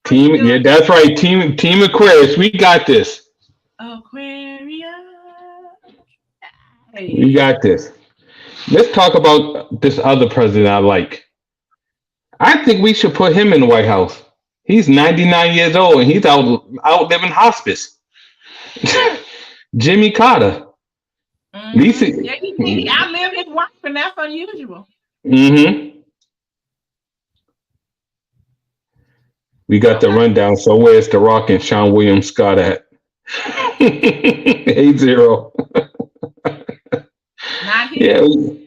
How you Team, yeah, doing? that's right. Team Aquarius, we got this. Aquarius. We Hey. got this. Let's talk about this other president I like. I think we should put him in the White House. He's 99 years old and he's outliving hospice. Jimmy Carter. Lisa. Yeah, he outlived his wife, and that's unusual. Mm-hmm. We got the Okay. rundown. So where's The Rock and Sean William Scott at? Hey Zero. Not Yeah. here.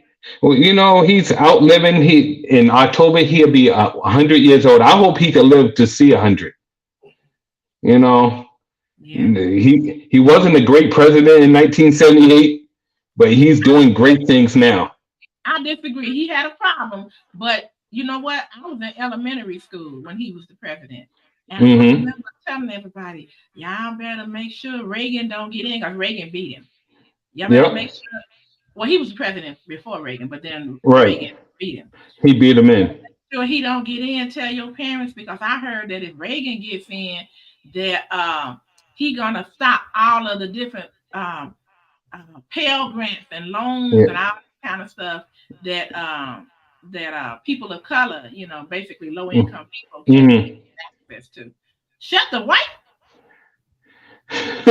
Well, he's outliving. He in October he'll be 100 years old. I hope he can live to see 100. You know, Yeah. he wasn't a great president in 1978, but he's doing great things now. I disagree. He had a problem, but you know what? I was in elementary school when he was the president, and I Hmm. remember telling everybody, "Y'all better make sure Reagan don't get in because Reagan beat him. Y'all better make Yep. sure." Well, he was the president before Reagan, but then Reagan Right. beat him. He beat him in. Sure, he don't get in. Tell your parents because I heard that if Reagan gets in, that he gonna stop all of the different Pell grants and loans Yeah. and all that kind of stuff that people of color, basically low income people can't get Hmm. access to. Shut the white.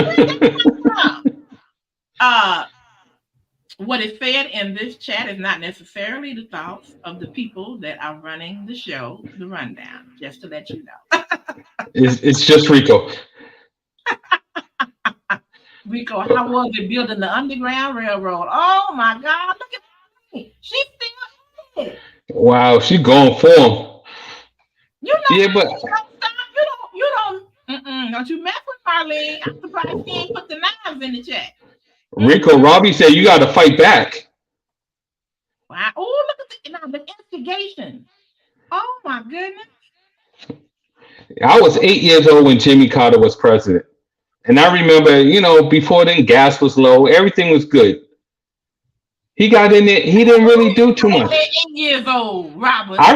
Where's that coming from? Uh, what is said in this chat is not necessarily the thoughts of the people that are running the show, the rundown, just to let you know. It's just Rico. Rico, how was it building the Underground Railroad? Oh my God, look at me. She's still at it. Wow, she going for him. You know Yeah, but Marlene don't stop. Don't you mess with Marlene. I'm surprised she ain't put the knives in the chat. Rico Robbie said you got to fight back. Wow. Oh, look at the instigation. Oh my goodness. I was 8 years old when Jimmy Carter was president. And I remember, before then, gas was low. Everything was good. He got in there. He didn't really do too much. 8 years old, Robert. I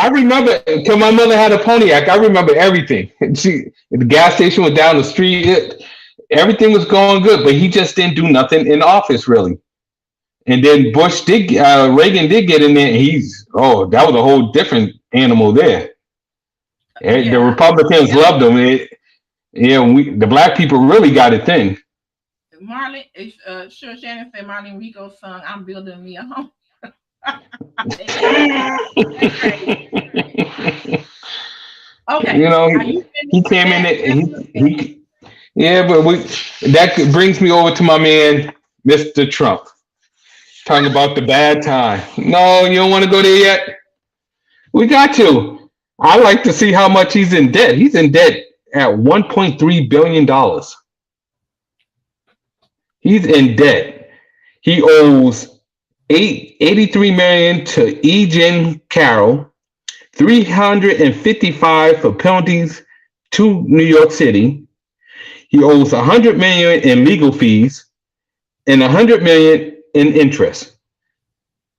remember, because my mother had a Pontiac. I remember everything. The gas station was down the street. Everything was going good, but he just didn't do nothing in office, really. And then Reagan did get in there. And that was a whole different animal there. Yeah. The Republicans loved him. The black people really got it thin. Marlene, sure Shannon said Marlene Rico sung "I'm Building Me a Home." Okay. He came in it. But that brings me over to my man, Mr. Trump, talking about the bad time. No, you don't want to go there yet. We got to. I like to see how much he's in debt. He's in debt at $1.3 billion. He's in debt. He owes $83 million to E. Jean Carroll, $355 for penalties to New York City. He owes $100 million in legal fees and $100 million in interest.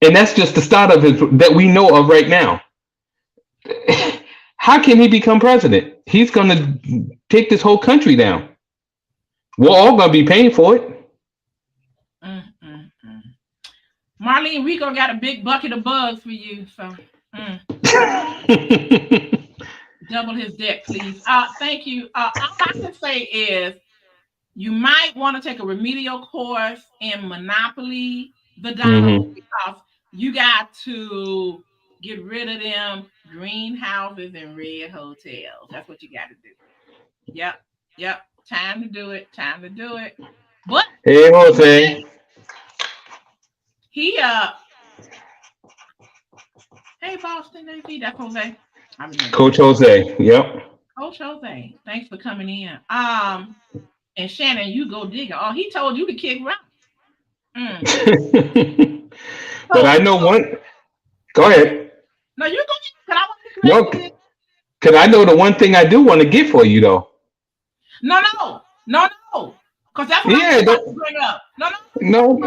And that's just the start of it that we know of right now. How can he become president? He's going to take this whole country down. We're all going to be paying for it. Marlene Rico got a big bucket of bugs for you. So double his debt, please. Thank you. All I can say is you might want to take a remedial course in Monopoly, the dollar, because you got to get rid of them greenhouses and red hotels. That's what you got to do. Yep. Time to do it. But hey, Jose. Hey Boston, that's Jose. Coach Jose. Yep. Coach Jose, thanks for coming in. And Shannon, you go digging. Oh, he told you to kick rock. But I know one. Go ahead. No, you go. Can I want to because I know the one thing I do want to get for you though. No. Because that's what I'm about to bring up. No. Go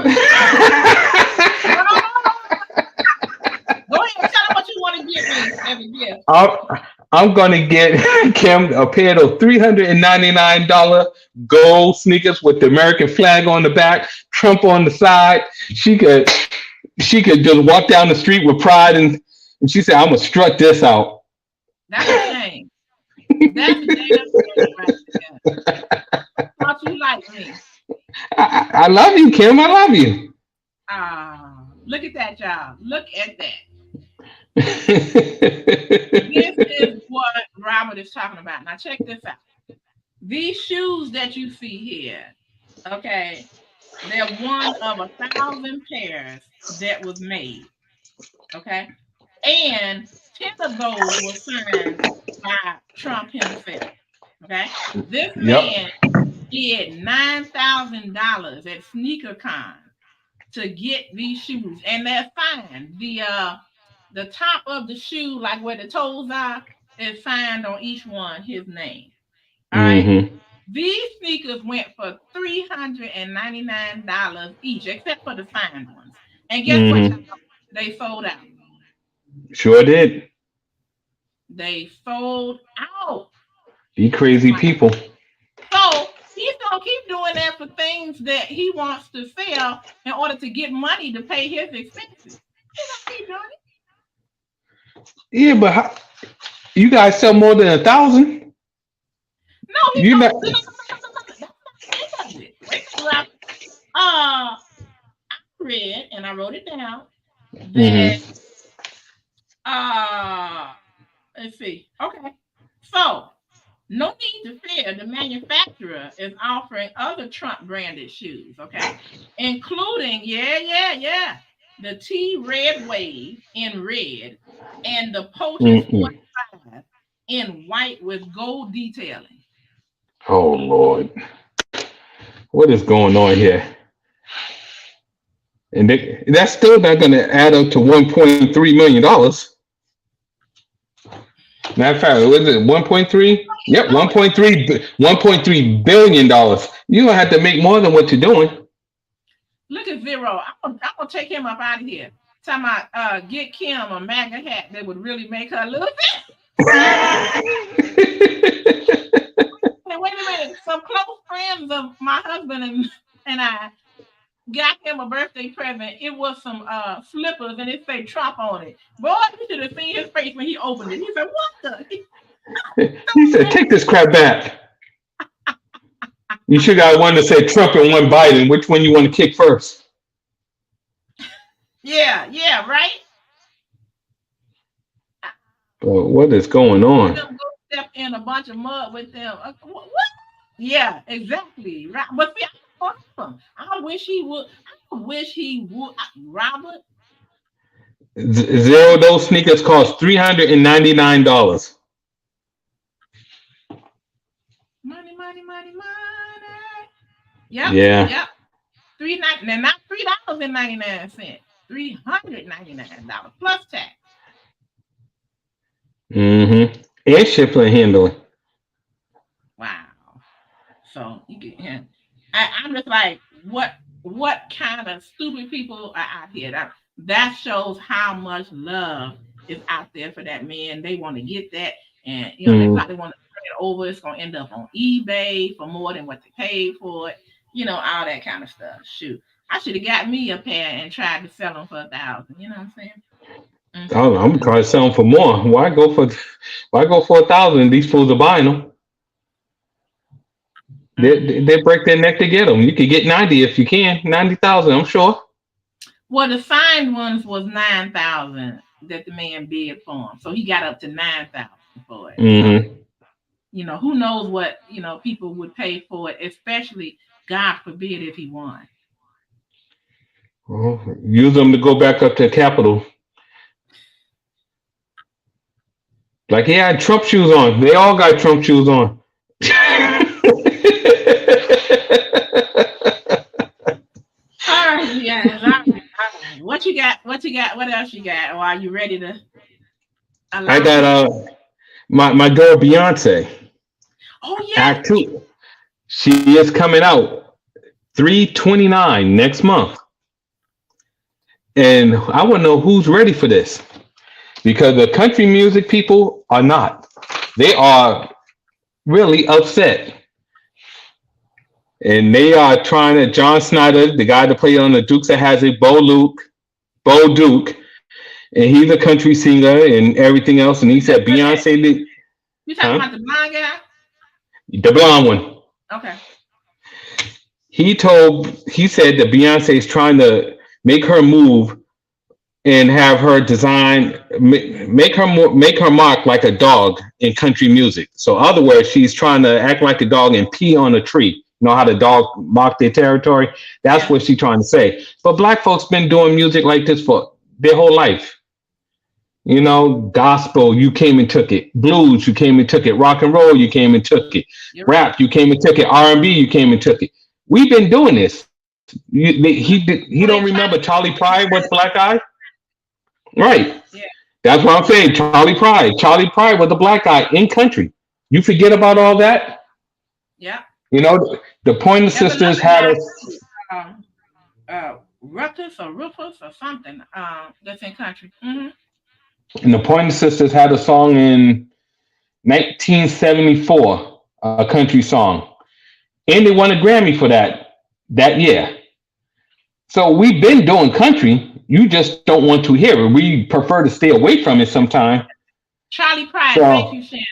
ahead, tell them what you want to get me as a gift. I'm gonna get Kim a pair of $399 gold sneakers with the American flag on the back, Trump on the side. She could just walk down the street with pride, and she said, "I'm gonna strut this out." That's a shame. That's a damn shame right there. Thought you like me. I love you, Kim. I love you. Look at that, y'all. Look at that. This is what Robert is talking about. Now check this out. These shoes that you see here, okay, they're one of 1,000 pairs that was made. Okay. And 10 of those were signed by Trump himself. Okay. This man did $9,000 at SneakerCon to get these shoes, and they're fine. The top of the shoe, like where the toes are, is signed on each one his name. All right. These sneakers went for $399 each, except for the signed ones. And guess what? They sold out. Sure did. They sold out. Be crazy people. So he's gonna keep doing that for things that he wants to sell in order to get money to pay his expenses. He's gonna keep doing it. Yeah, but you guys sell more than 1,000? No, he's not. read, and I wrote it down, that Mm-hmm. uh let's see. Okay. So no need to fear. The manufacturer is offering other Trump branded shoes, okay? Including, the T Red Wave in red and the POTUS Mm-mm. 45 in white with gold detailing. Oh Lord, what is going on here? And that's still not going to add up to $1.3 million. Matter of fact, was it 1.3? Yep, No, 1.3, $1.3 billion. You don't have to make more than what you're doing. look at Zero. I'm gonna take him up out of here. Talking about get Kim a MAGA hat that would really make her look. Hey, wait a minute. Some close friends of my husband and I got him a birthday present. It was some slippers and it said Trump on it. Boy, you should have seen his face when he opened it. He said, "What the?" He said, "Take this crap back." You should got one that said Trump and one Biden. Which one you want to kick first? Yeah, right. What is going on? Them go step in a bunch of mud with them. What? Yeah, exactly. Right. But see, I wish he would. I wish he would. Robert, Zero. Those sneakers cost $399. money. Yep, Yeah. yep. Not $3.99. $399 plus tax. Mm-hmm. And shipping and handling. Wow. So you get him. I'm just like, what kind of stupid people are out here? That shows how much love is out there for that man. They want to get that, and they Mm. probably want to turn it over. It's gonna end up on eBay for more than what they paid for it. All that kind of stuff. Shoot, I should have got me a pair and tried to sell them for 1,000. You know what I'm saying? I'm Mm-mm-mm. trying to sell them for more. Why go for 1,000? These fools are buying them. Mm-hmm. They break their neck to get them. You could get 90 if you can. 90,000, I'm sure. Well, the signed ones was 9,000 that the man bid for him, so he got up to 9,000 for it. So Mm-hmm. who knows what people would pay for it, especially God forbid if he won. Well, use them to go back up to the Capitol. Like he had Trump shoes on. They all got Trump shoes on. All right, yeah, all right. What you got? What you got? What else you got? Or are you ready to I allow got people? my girl Beyonce, Oh yes, Act Two. She is coming out 3/29 next month, and I want to know who's ready for this because the country music people are not. They are really upset, and they are trying to. John Snyder, the guy that played on the Dukes of Hazzard, Bo Duke, and he's a country singer and everything else. And he said was that? Beyonce, You talking huh? about the blind guy? The blonde one. Okay. He said that Beyonce is trying to make her move and have her design make her mark like a dog in country music. So, in other words, she's trying to act like a dog and pee on a tree. You know how the dog mark their territory? That's Yeah. what she's trying to say. But black folks been doing music like this for their whole life. Gospel, you came and took it. Blues, you came and took it. Rock and roll, you came and took it. You're right. Rap, you came and took it. R&B, you came and took it. We've been doing this. He Well, don't they try remember to do Charlie it in Pride was country. black guy, right? Yeah. That's what I'm saying. Charlie Pride. Charlie Pride was a black guy in country. You forget about all that. Yeah. The Pointer There's Sisters another had guy us. too. Rufus or something. That's in country. And the Pointer Sisters had a song in 1974, a country song, and they won a Grammy for that year. So we've been doing country. You just don't want to hear it. We prefer to stay away from it sometime. Charlie Pride. Thank So you, Shannon.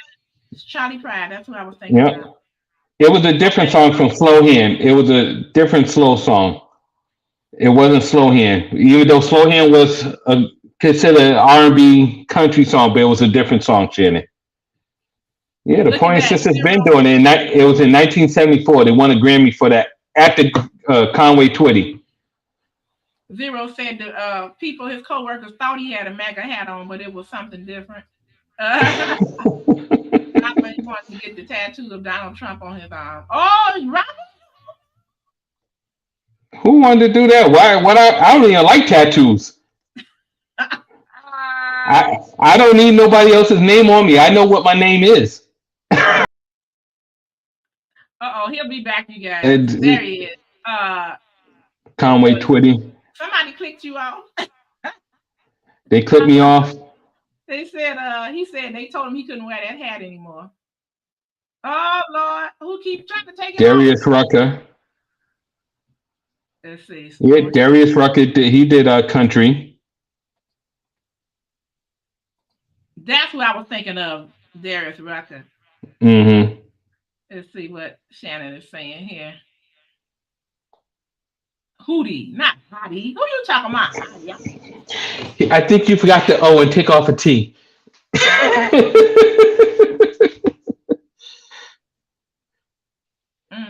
It's Charlie Pride. That's what I was thinking yeah, about. it was a different Okay. song from Slow Hand. It was a different slow song. It wasn't Slow Hand, even though Slow Hand was considered an R&B country song, but it was a different song, Shannon. Yeah, the Look at Pointer that. Sisters been Zero. doing it. It was in 1974. They won a Grammy for that at the Conway Twitty. Zero said the people, his coworkers, thought he had a MAGA hat on, but it was something different. Not when he wanted to get the tattoo of Donald Trump on his arm. Oh, Robert. Who wanted to do that? Why? What? I don't even like tattoos. I don't need nobody else's name on me. I know what my name is. Uh-oh, he'll be back, you guys. There It, he is. Conway Twitty. Somebody clicked you off. They clipped me off. They said he said they told him he couldn't wear that hat anymore. Oh Lord, who keeps trying to take it Darius off? Rucker. Let's see. Yeah, Darius Rucker. He did country. That's what I was thinking of, Darius Rucker. Mm-hmm. Let's see what Shannon is saying here. Hootie, not Hottie. Who you talking about? I think you forgot the O and take off a T.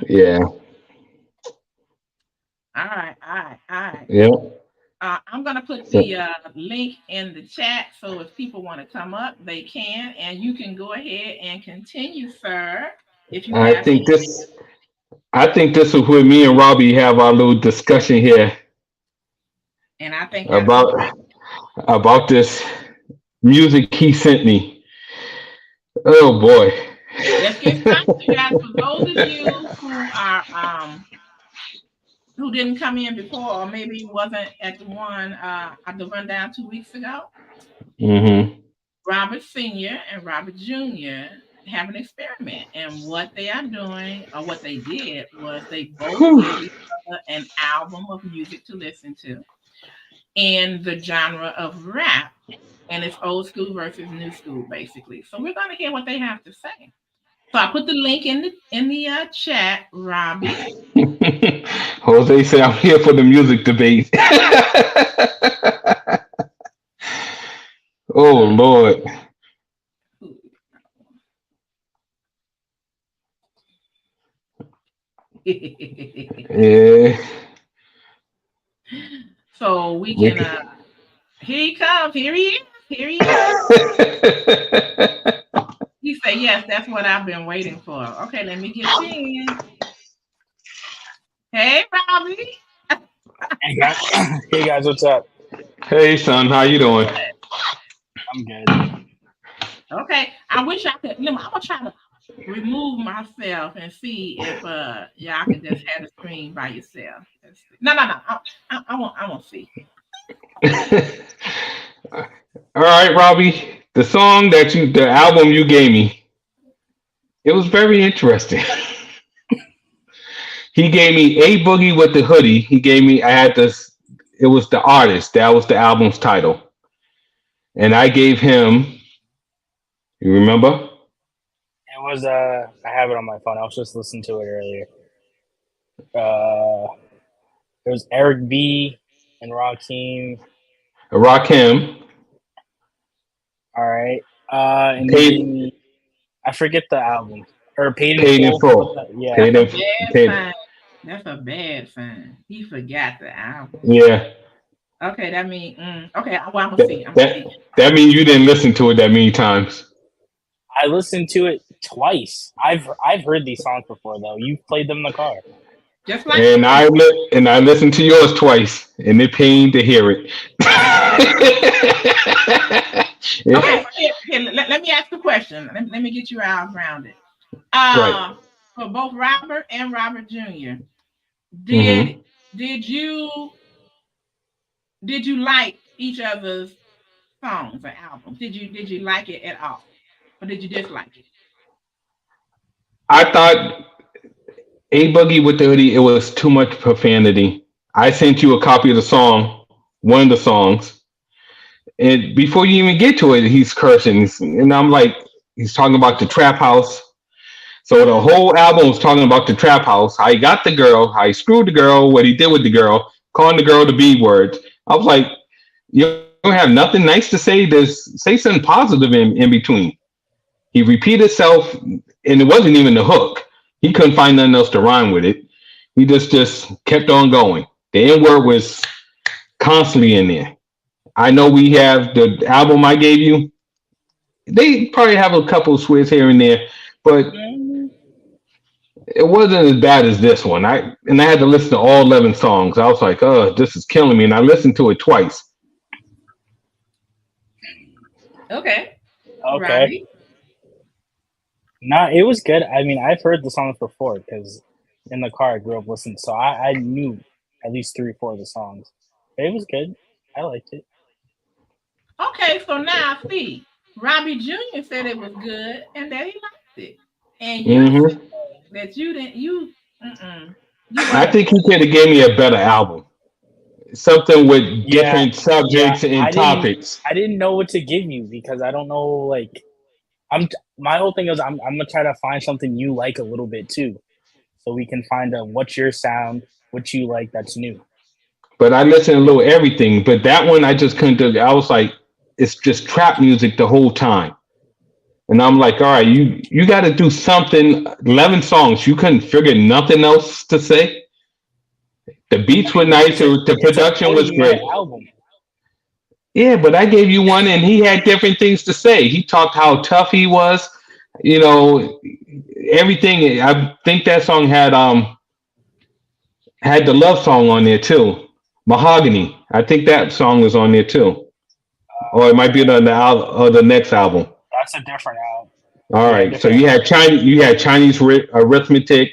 Yeah. All right. Yeah. I'm gonna put the link in the chat, so if people want to come up, they can, and you can go ahead and continue, sir. If you I think this is where me and Robbie have our little discussion here. And I think about this music he sent me. Oh boy. Let's get started, guys. For those of you who are who didn't come in before, or maybe wasn't at the one at the rundown 2 weeks ago. Mm-hmm. Robert Sr. and Robert Jr. have an experiment, and what they are doing, or what they did, was they both gave each other an album of music to listen to in the genre of rap, and it's old school versus new school, basically. So we're going to hear what they have to say. So I put the link in the chat, Robbie. Jose said, "I'm here for the music debate." Oh Lord. Yeah. So we can. Here he comes. Here he is. He said, "Yes, that's what I've been waiting for." Okay, let me get you in. Hey, Robbie. Hey guys, what's up? Hey son, how you doing? I'm good. Okay, I wish I could. I'm gonna try to remove myself and see if y'all can just have the screen by yourself. No. I won't see. All right, Robbie. The album you gave me, it was very interesting. He gave me A Boogie with the Hoodie. It was the artist. That was the album's title. And I gave him, you remember? It was I have it on my phone. I was just listening to it earlier. It was Eric B and Rakim. Rakim. All right. And I forget the album. Or Paid in Full. Yeah. That's a bad sign. He forgot the album. Yeah. Okay, that means okay. Well, I'm gonna see. That means you didn't listen to it that many times. I listened to it twice. I've heard these songs before though. You've played them in the car. Just like I listened to yours twice, and it pained to hear it. Okay, here, let me ask a question. Let me get you out grounded. Right. For both Robert and Robert Jr., did you like each other's songs or albums? Did you like it at all, or did you dislike it? I thought A Boogie with the Hoodie, it was too much profanity. I sent you a copy of the song, one of the songs, and before you even get to it, he's cursing, and I'm like, he's talking about the trap house. So the whole album was talking about the trap house, how he got the girl, how he screwed the girl, what he did with the girl, calling the girl the B words. I was like, you don't have nothing nice to say. Just say something positive in between. He repeated himself, and it wasn't even the hook. He couldn't find nothing else to rhyme with it. He just kept on going. The N word was constantly in there. I know we have the album I gave you. They probably have a couple of swears here and there, but it wasn't as bad as this one. I had to listen to all 11 songs. I was like, oh, this is killing me, and I listened to it twice. Okay. Okay. Nah, it was good. I mean, I've heard the songs before because in the car I grew up listening, so I knew at least 3 or 4 of the songs. But it was good. I liked it. Okay, so now see, Robbie Jr. said it was good and that he liked it, and you said that you didn't. You I think he could have gave me a better album. Something with different subjects and topics. I didn't know what to give you because I don't know. Like, my whole thing is I'm gonna try to find something you like a little bit too, so we can find out what's your sound, what you like that's new. But I listened to a little everything. But that one I just couldn't do. I was like, it's just trap music the whole time. And I'm like, all right, you got to do something. 11 songs. You couldn't figure nothing else to say. The beats were nice. The production was great. Album. Yeah, but I gave you one, and he had different things to say. He talked how tough he was. You know, everything. I think that song had the love song on there too. Mahogany. I think that song was on there too. Or it might be on the next album. That's a different album. All right. So you had Chinese arithmetic.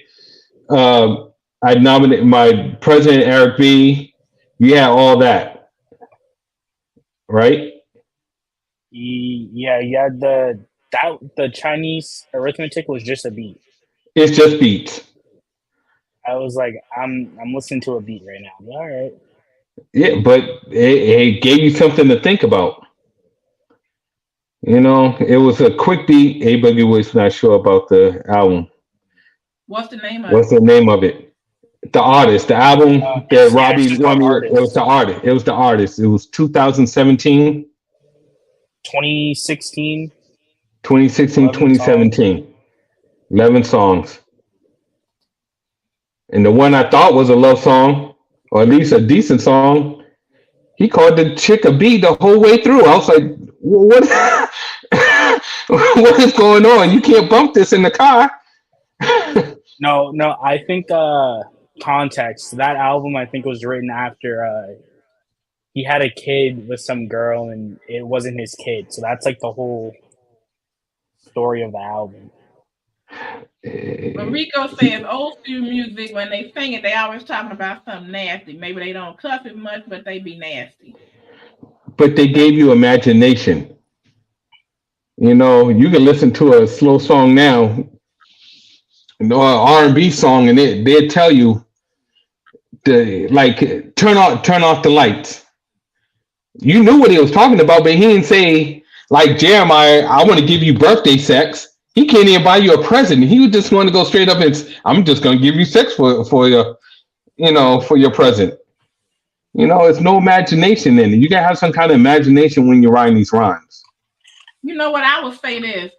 I nominated my President Eric B. You had all that, right? Yeah. You had the Chinese arithmetic was just a beat. It's just beats. I was like, I'm listening to a beat right now. All right. Yeah, but it gave you something to think about. You know, it was a quick beat. A-Boogie was not sure about the album. What's the name of What's it? the name of it? The artist. The album that Robbie won me. It was the artist. It was the artist. It was 2017. 2016. 2016, 2017. 11 songs. And the one I thought was a love song, or at least a decent song, he called the chick a B the whole way through. I was like, what? What is going on? You can't bump this in the car. No. I think context. That album I think was written after he had a kid with some girl and it wasn't his kid. So that's like the whole story of the album. When Rico says old school music, when they sing it, they always talking about something nasty. Maybe they don't cuss it much, but they be nasty. But they gave you imagination. You know, you can listen to a slow song now, an R&B song, and they'll tell you turn off the lights. You knew what he was talking about, but he didn't say like Jeremiah, I want to give you birthday sex. He can't even buy you a present. He just want to go straight up and I'm just going to give you sex for your, for your present. You know, it's no imagination in it. You got to have some kind of imagination when you're writing these rhymes. You know what I would say this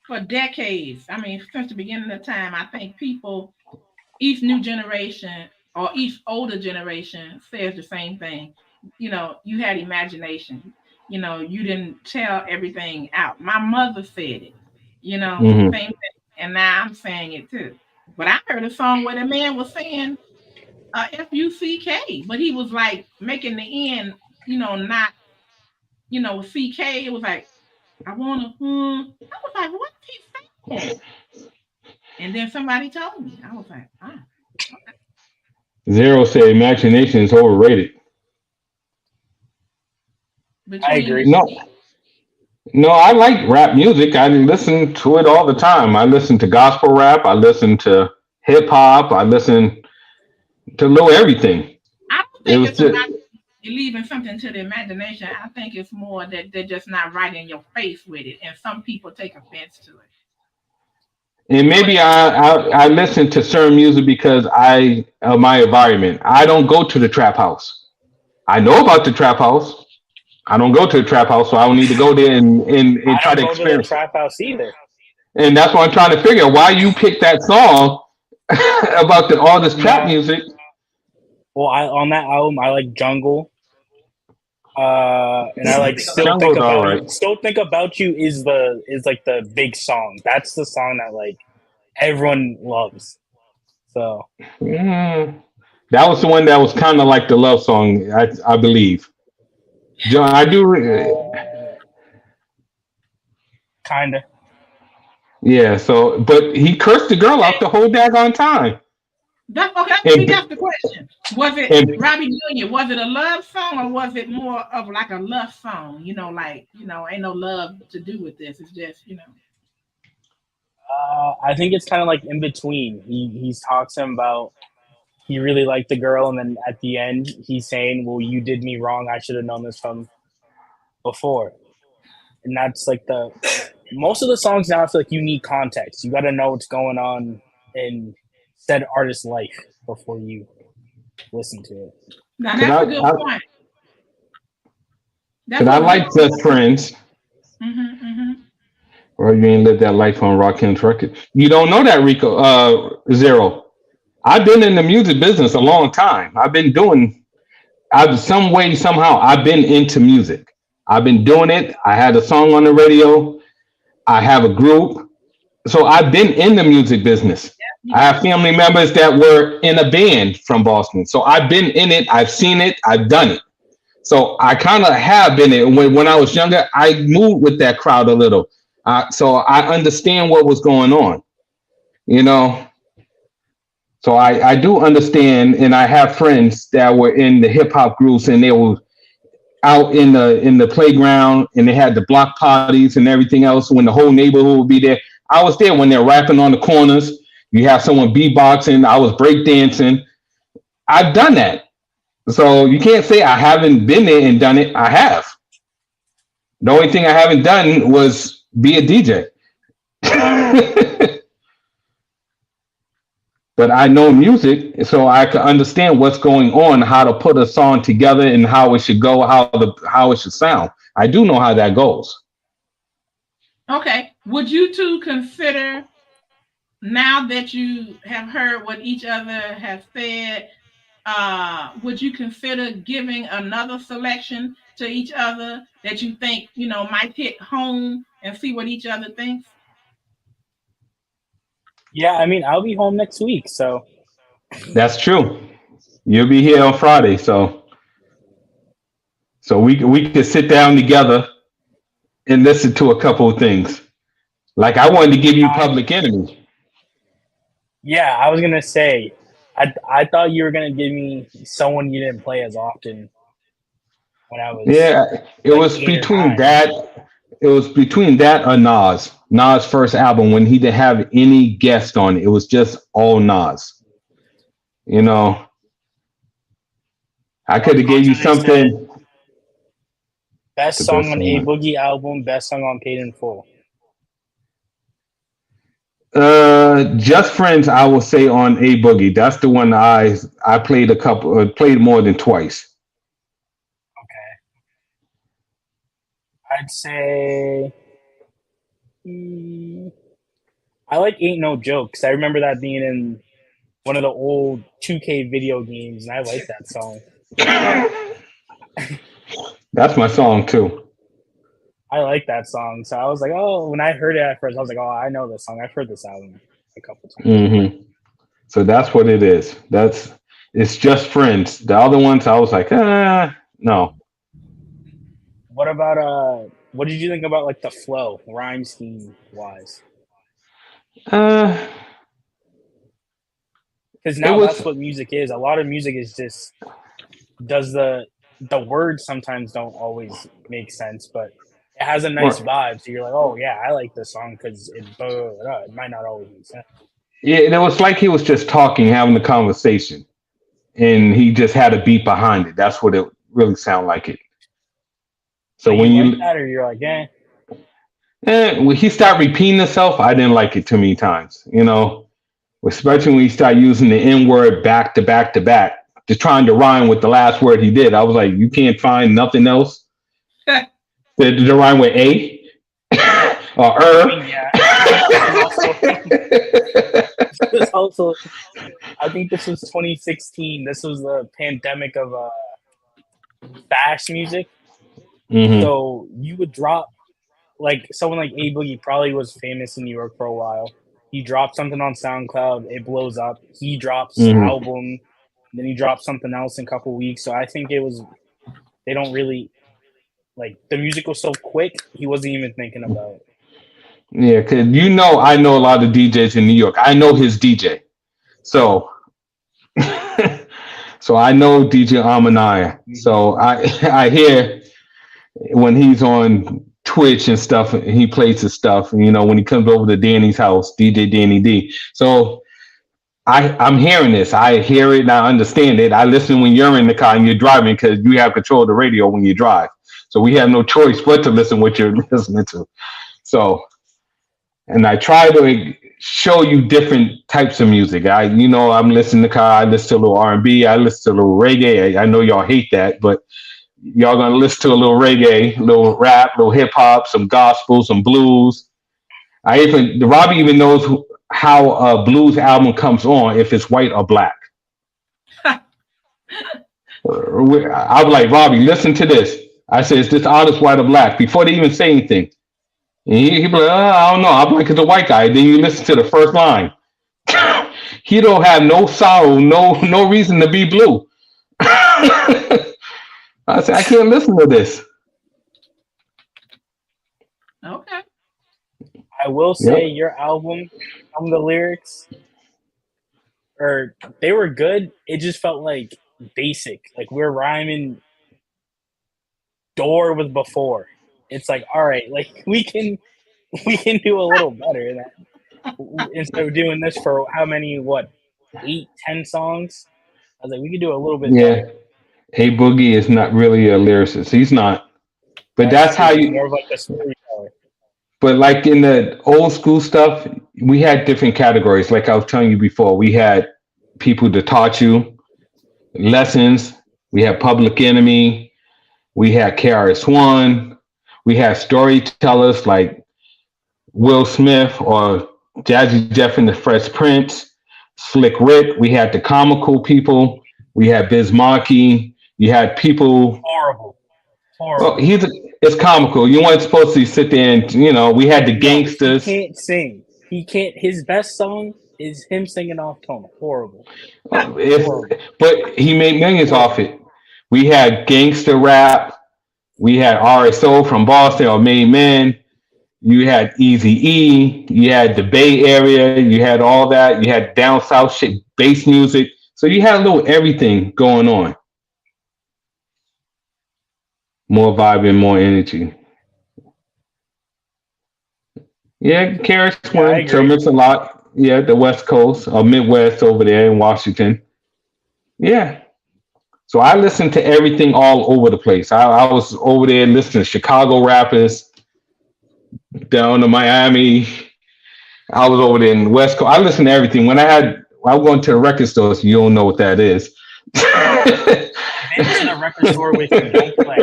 for decades. I mean, since the beginning of time, I think people, each new generation or each older generation says the same thing. You know, you had imagination. You know, you didn't tell everything out. My mother said it. You know, same thing. And now I'm saying it too. But I heard a song where the man was saying F-U-C-K, but he was like making the end, not, CK. It was like, I want to, I was like, what is he saying? And then somebody told me. I was like, okay. Zero said imagination is overrated. I agree. No, I like rap music. I listen to it all the time. I listen to gospel rap. I listen to hip hop. I listen to little everything. I don't think it's about leaving something to the imagination. I think it's more that they're just not right in your face with it, and some people take offense to it. And maybe I listen to certain music because of my environment. I don't go to the trap house. I know about the trap house. I don't go to the trap house, so I don't need to go there and I try don't to go to the experience it. trap house either. And that's what I'm trying to figure out why you picked that song about all this trap No, music. well, on that album, I like Jungle. And I like Jungle's all right. Still Think About You is like the big song. That's the song that like everyone loves. So Mm, that was the one that was kind of like the love song, I believe. I do. kind of. Yeah. So, but he cursed the girl out the whole daggone time. That's okay. See, And that's the question. Was it and Robbie Jr.? Was it a love song or was it more of like a love song? Like ain't no love to do with this. It's just. I think it's kind of like in between. He's talking about he really liked the girl, and then at the end he's saying, "Well, you did me wrong. I should have known this from before." And that's like most of the songs now. I feel like you need context. You got to know what's going on in said artist's life before you listen to it. Now Cause that's a good point. That's I a like good Just Friends. Mm-hmm. Or you ain't lived that life on Rakim's record. You don't know that, Rico Zero. I've been in the music business a long time. I've some way, somehow, I've been into music. I've been doing it. I had a song on the radio. I have a group. So I've been in the music business. Yeah. I have family members that were in a band from Boston. So I've been in it. I've seen it. I've done it. So I kind of have been it. When I was younger, I moved with that crowd a little. So I understand what was going on, you know. So I do understand, and I have friends that were in the hip hop groups, and they were out in the playground, and they had the block parties and everything else. When the whole neighborhood would be there, I was there when they're rapping on the corners. You have someone beatboxing. I was breakdancing. I've done that, so you can't say I haven't been there and done it. I have. The only thing I haven't done was be a DJ. But I know music, so I can understand what's going on, how to put a song together, and how it should go, how it should sound. I do know how that goes. Okay. Would you two consider, now that you have heard what each other has said, would you consider giving another selection to each other that you think might hit home and see what each other thinks? Yeah, I mean, I'll be home next week, so That's true. You'll be here on Friday, so we could sit down together and listen to a couple of things. Like I wanted to give you Public Enemy. yeah, I was gonna say, I thought you were gonna give me someone you didn't play as often when I was It like was 8 or between 9. that. It was between that or Nas. Nas' first album when he didn't have any guest on it. It was just all Nas. I could have gave you something. Best song on A Boogie album, best song on Paid in Full. Just Friends, I will say on A Boogie. That's the one I played more than twice. I'd say I like Ain't No Joke because I remember that being in one of the old 2K video games, and I like that song. That's my song too. I like that song, so I was like, oh, when I heard it at first, I was like, oh, I know this song. I've heard this album a couple times. Mm-hmm. So that's what it is. It's Just Friends. The other ones, I was like, no. What about what did you think about like the flow, rhyme scheme wise? Because now that's what music is. A lot of music is just the words sometimes don't always make sense, but it has a nice vibe. So you're like, oh yeah, I like this song because it might not always make sense. Yeah, it was like he was just talking, having a conversation, and he just had a beat behind it. That's what it really sounded like it. So when you like that, or you're like, And when he started repeating himself, I didn't like it too many times. Especially when he started using the N word back to back to back, just trying to rhyme with the last word he did. I was like, you can't find nothing else to rhyme with A or Yeah. This also, I think this was 2016. This was the pandemic of bash music. Mm-hmm. So you would drop, like someone like A Boogie probably was famous in New York for a while. He drops something on SoundCloud, it blows up. He drops album, then he drops something else in a couple weeks. So I think they don't really, like, the music was so quick, he wasn't even thinking about it. Yeah, because I know a lot of DJs in New York. I know his DJ. So so I know DJ Amanaya. So I hear when he's on Twitch and stuff, he plays his stuff. When he comes over to Danny's house, DJ Danny D. So I'm hearing this. I hear it and I understand it. I listen when you're in the car and you're driving because you have control of the radio when you drive. So we have no choice but to listen what you're listening to. So, and I try to show you different types of music. I'm listening to the car. I listen to a little R&B. I listen to a little reggae. I know y'all hate that, but y'all gonna listen to a little reggae, a little rap, a little hip hop, some gospel, some blues. Robbie even knows how a blues album comes on if it's white or black. I was like, Robbie, listen to this. I said, is this artist white or black? Before they even say anything. And he be like, I don't know. I'm like, it's a white guy. Then you listen to the first line. He don't have no sorrow, no reason to be blue. I said, I can't listen to this. Okay. I will say your album, some of the lyrics, they were good. It just felt like basic. Like we're rhyming door with before. It's like, all right, like we can do a little better than that. Instead of doing this for how many, 8, 10 songs? I was like, we could do a little bit better. Hey Boogie is not really a lyricist. He's not. But that's how you more of like a storyteller. But like in the old school stuff, we had different categories. Like I was telling you before, we had people that taught you lessons. We had Public Enemy. We had KRS-One. We had storytellers like Will Smith or Jazzy Jeff and the Fresh Prince, Slick Rick. We had the comical people. We had Biz Markie. You had people. Horrible. Well, it's comical. You weren't supposed to sit there and, we had the gangsters. He can't sing. He can't. His best song is him singing off tone. Horrible. But he made millions off it. We had gangster rap. We had RSO from Boston or Made Men. You had Eazy-E. You had the Bay Area. You had all that. You had down south shit, bass music. So you had a little everything going on. More vibe and more energy. Yeah, KRS-One, Terminus a lot. Yeah, the West Coast or Midwest over there in Washington. Yeah. So I listened to everything all over the place. I was over there listening to Chicago rappers, down to Miami. I was over there in the West Coast. I listened to everything. When I was going to the record stores, you don't know what that is. In a record store with you, don't play.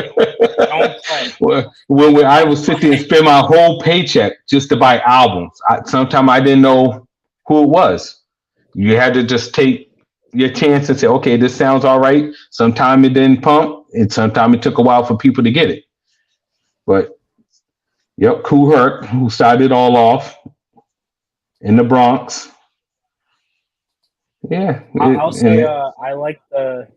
Don't play. Well, when I would sit there and spend my whole paycheck just to buy albums. Sometimes I didn't know who it was. You had to just take your chance and say, okay, this sounds all right. Sometimes it didn't pump, and sometimes it took a while for people to get it. But, Kool Herc, who started it all off in the Bronx. Yeah. I'll say I like the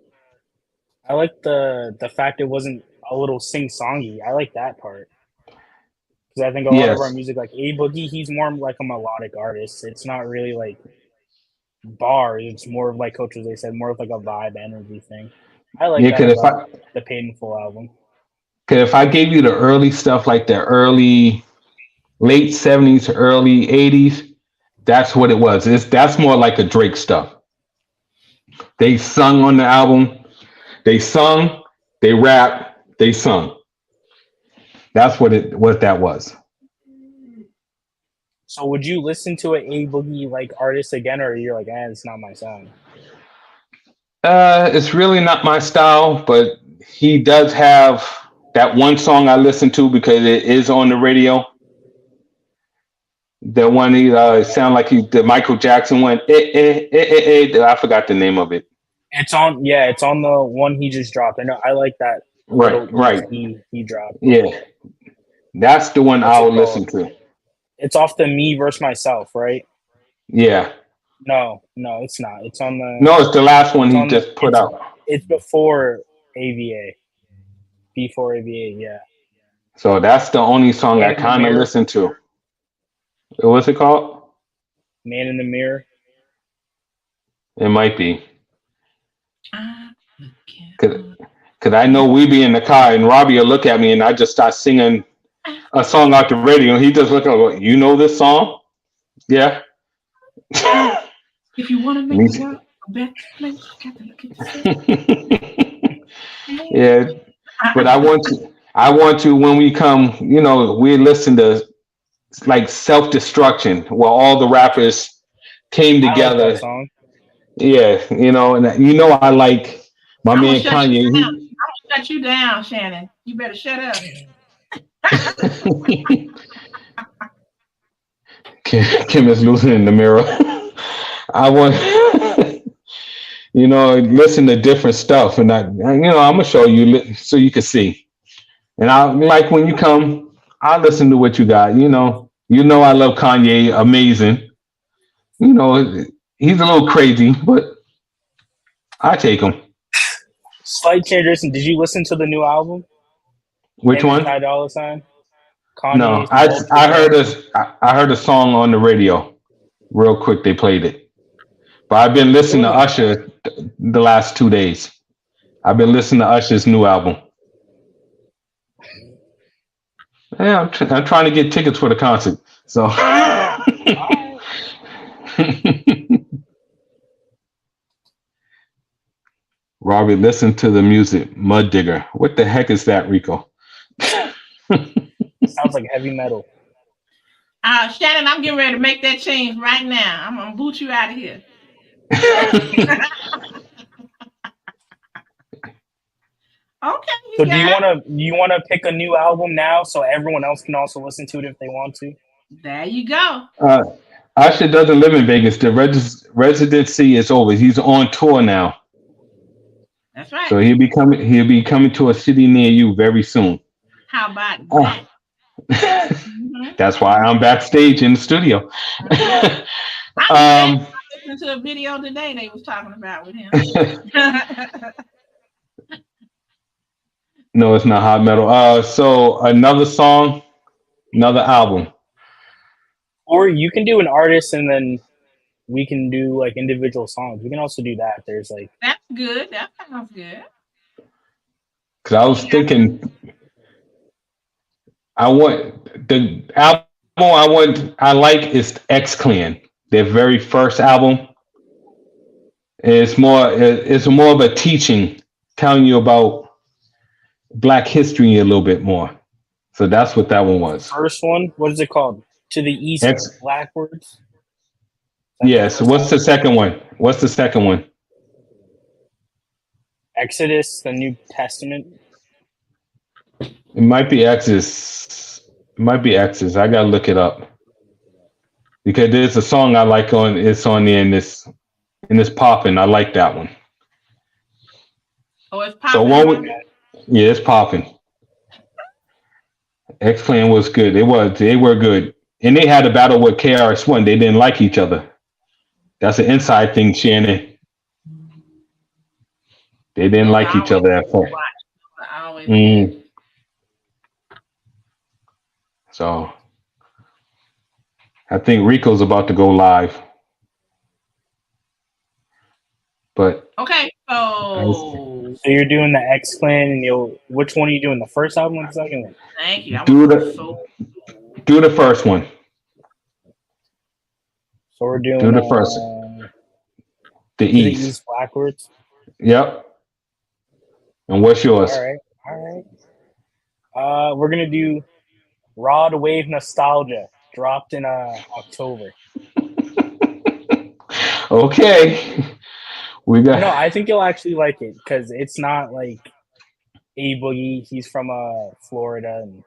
fact it wasn't a little sing-songy. I like that part. Because I think a lot of our music, like A Boogie, he's more like a melodic artist. It's not really like bars. It's more of like Coach Jose said, more of like a vibe energy thing. I like that about the Painful album. Because if I gave you the early stuff, like the late 70s, early 80s, that's what it was. That's more like a Drake stuff. They sung on the album. They sung, they rapped, they sung. That's what that was. So would you listen to an A Boogie like artist again, or you're like, it's not my sound? It's really not my style, but he does have that one song I listen to because it is on the radio. The one he sound like the Michael Jackson one. I forgot the name of it. It's on the one he just dropped. I know I like that. Right. He dropped. Yeah, that's the one I will listen to. It's off the Me vs. Myself, right? Yeah. No, it's not. It's on the. No, it's the last one he just put out. It's before AVA. Before AVA, yeah. So that's the only song I kind of listen to. What's it called? Man in the Mirror. It might be. Because I know we be in the car and Robbie will look at me and I just start singing a song out the radio. And he just look like, you know this song? Yeah. If you want to make the world a better place, you got to look at the Yeah. But I want to, when we come, we listen to like Self-Destruction, where all the rappers came together. I like that song. Yeah, and I like my man Kanye. I'm gonna shut you down, Shannon. You better shut up. Kim is losing in the mirror. I want, listen to different stuff, and I'm gonna show you so you can see. And I like when you come, I listen to what you got. I love Kanye, amazing. He's a little crazy, but I take him. Slight change. Did you listen to the new album? Which one? $$. No, I heard a song on the radio. Real quick, they played it. But I've been listening to Usher the last 2 days. I've been listening to Usher's new album. Yeah, I'm trying to get tickets for the concert. So. Robbie, listen to the music. Mud Digger. What the heck is that, Rico? Sounds like heavy metal. Shannon, I'm getting ready to make that change right now. I'm gonna boot you out of here. Okay. So do you wanna pick a new album now so everyone else can also listen to it if they want to? There you go. Usher doesn't live in Vegas. The residency is over. He's on tour now. That's right. So he'll be coming to a city near you very soon. How about that? That's why I'm backstage in the studio. I listened to a video today they was talking about with him. No, it's not hot metal. So another song, another album. Or you can do an artist and then we can do like individual songs. We can also do that. There's like that's good. That sounds good. Cause I was thinking, I want the album I like is X Clan, their very first album. It's more of a teaching, telling you about Black history a little bit more. So that's what that one was. First one, what is it called? To the East, Blackwards. Yes. What's the second one? Exodus, the New Testament. It might be Exodus. I gotta look it up because there's a song I like it's on there in this popping. I like that one. Oh, it's popping. So it's popping. X Clan was good. They were good, and they had a battle with KRS-One. They didn't like each other. That's an inside thing, Shannon. They didn't like each other at first. So I think Rico's about to go live. But okay, so you're doing the X Clan, and which one are you doing? The first album or the second one? Thank you. Do the first one. So we're doing the first. The East Backwards. Yep. And what's yours? All right. We're gonna do Rod Wave Nostalgia. dropped in October. Okay. We got. No, I think you'll actually like it because it's not like A Boogie. He's from Florida, and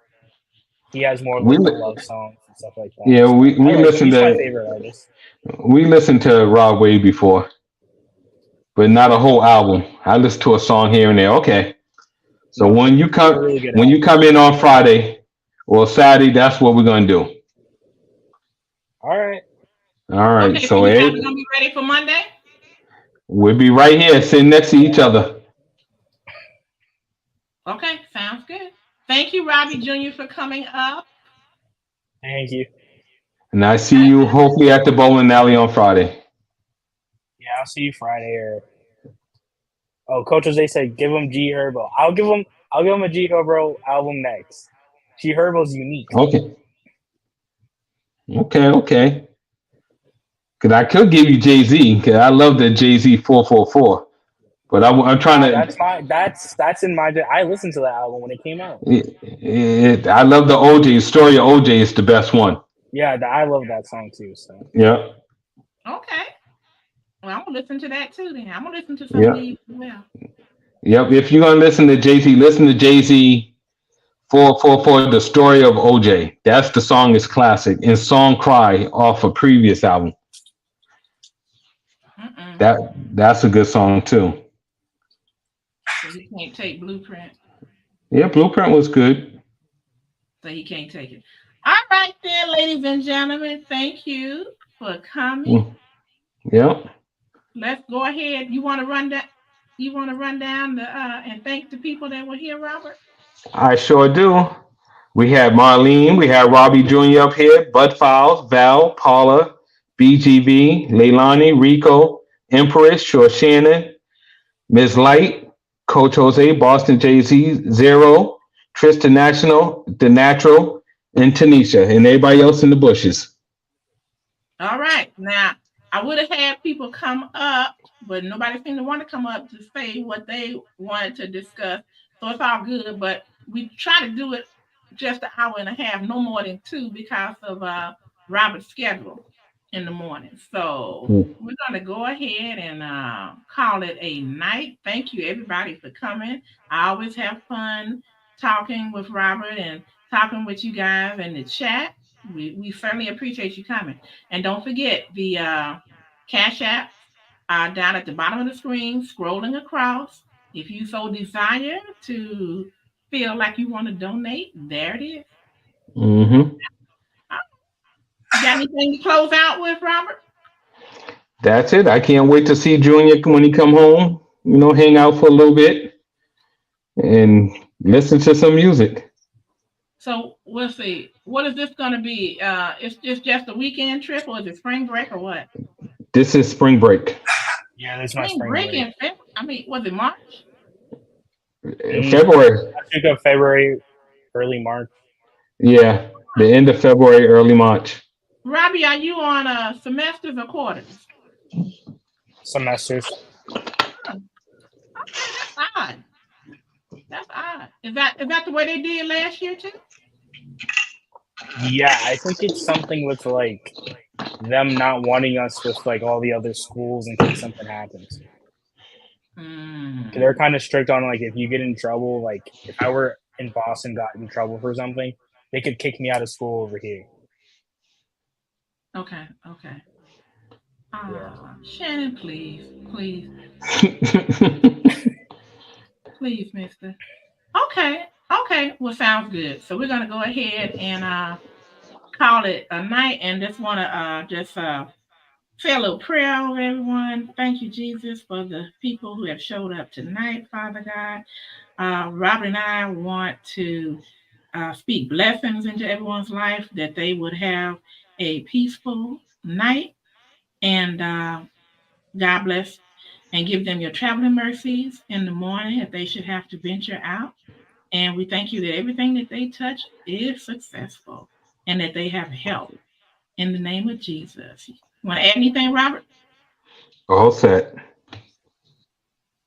he has more of We like the love songs and stuff like that. yeah, So I we like him. listened He's my to favorite artist. Rod Wave before, but not a whole album. I listened to a song here and there. Okay. So No, when you it's a come really good when you album. come in on Friday or Saturday, that's what we're gonna do. All right. All right. Okay, so So you guys are gonna be ready for Monday? we'll be right here sitting next to each other. Okay, sounds good. Thank you, Robbie Jr., for coming up. Thank you. And I see you hopefully at the bowling alley on Friday. Yeah, I'll see you Friday. Or Coach Jose said give him G Herbo. I'll give him a G Herbo album next. G Herbo's unique. Okay. Okay. Because I could give you Jay-Z, because I love the Jay-Z 444. But I'm trying That's fine. That's in my. I listened to that album when it came out. I love the OJ story of OJ is the best one. Yeah, I love that song too. So Yeah. Okay. Well, I'm gonna listen to that too. Then I'm gonna listen to some of these as well. Yep. If you're gonna listen to Jay-Z, listen to Jay-Z 444, the story of OJ. That's the song is classic. And Song Cry off a previous album. That's a good song too. So he can't take Blueprint. Yeah, Blueprint was good. So he can't take it. All right then, ladies and gentlemen, thank you for coming. Yep. Let's go ahead. You want to run down? You want to run down and thank the people that were here, Robert? I sure do. We had Marlene, we had Robbie Jr. up here, Bud Files, Val, Paula, BGV, Leilani, Rico, Empress, Short Shannon, Ms. Light, Coach Jose, Boston Jay-Z, Zero, Tristan National, The Natural, and Tanisha, and everybody else in the bushes. All right. Now, I would have had people come up, but nobody seemed to want to come up to say what they wanted to discuss. So it's all good, but we try to do it just an hour and a half, no more than 2, because of Robert's schedule in the morning. So we're going to go ahead and call it a night. Thank you, everybody, for coming. I always have fun talking with Robert and talking with you guys in the chat. We certainly appreciate you coming. And don't forget, the Cash App down at the bottom of the screen, scrolling across. If you so desire to feel like you want to donate, there it is. Mm-hmm. You got anything to close out with, Robert? That's it. I can't wait to see Junior when he come home. Hang out for a little bit and listen to some music. So we'll see. What is this going to be? It's just a weekend trip, or is it spring break, or what? This is spring break. Yeah, this is my spring break. In February. I mean, was it March? February. I think of February, early March. Yeah, the end of February, early March. Robbie, are you on semesters or quarters? Semesters. Okay, that's odd. That's odd. Is that the way they did last year too? Yeah, I think it's something with like them not wanting us with like all the other schools in case something happens. They're kind of strict on like if you get in trouble, like if I were in Boston, got in trouble for something, they could kick me out of school over here. Okay. Shannon, please. Please, mister. Okay. Well, sounds good. So we're going to go ahead and call it a night, and just want to say a little prayer over everyone. Thank you, Jesus, for the people who have showed up tonight, Father God. Robert and I want to speak blessings into everyone's life, that they would have a peaceful night, and God bless and give them your traveling mercies in the morning if they should have to venture out. And we thank you that everything that they touch is successful and that they have help in the name of Jesus. You want to add anything, Robert? All set.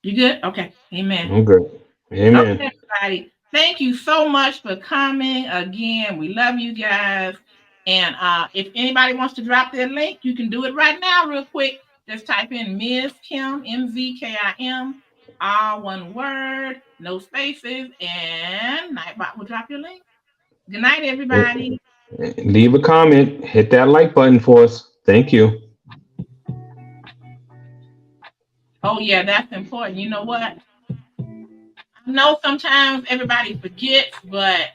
You good? Okay. Amen. I'm good. Amen. Okay, everybody. Thank you so much for coming again. We love you guys. And if anybody wants to drop their link, you can do it right now, real quick. Just type in MzKim, MzKim, all one word, no spaces, and Nightbot will drop your link. Good night, everybody. Leave a comment. Hit that like button for us. Thank you. Oh, yeah, that's important. You know what? I know sometimes everybody forgets, but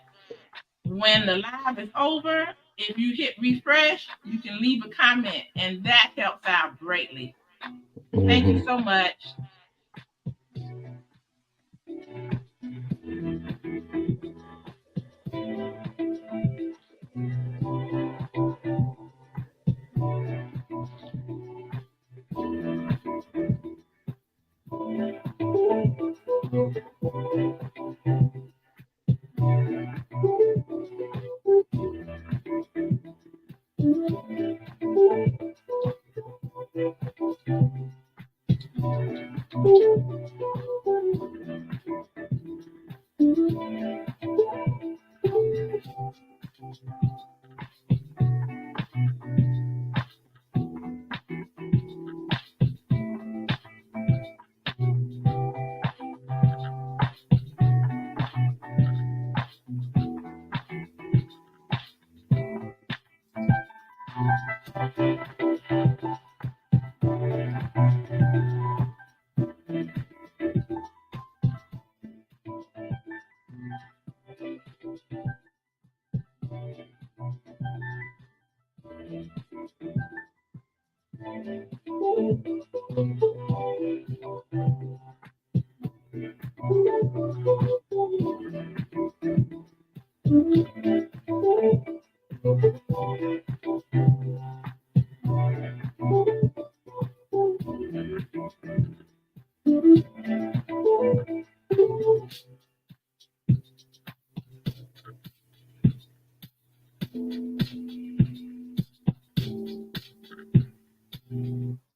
when the live is over, if you hit refresh, you can leave a comment, and that helps out greatly. Thank you so much.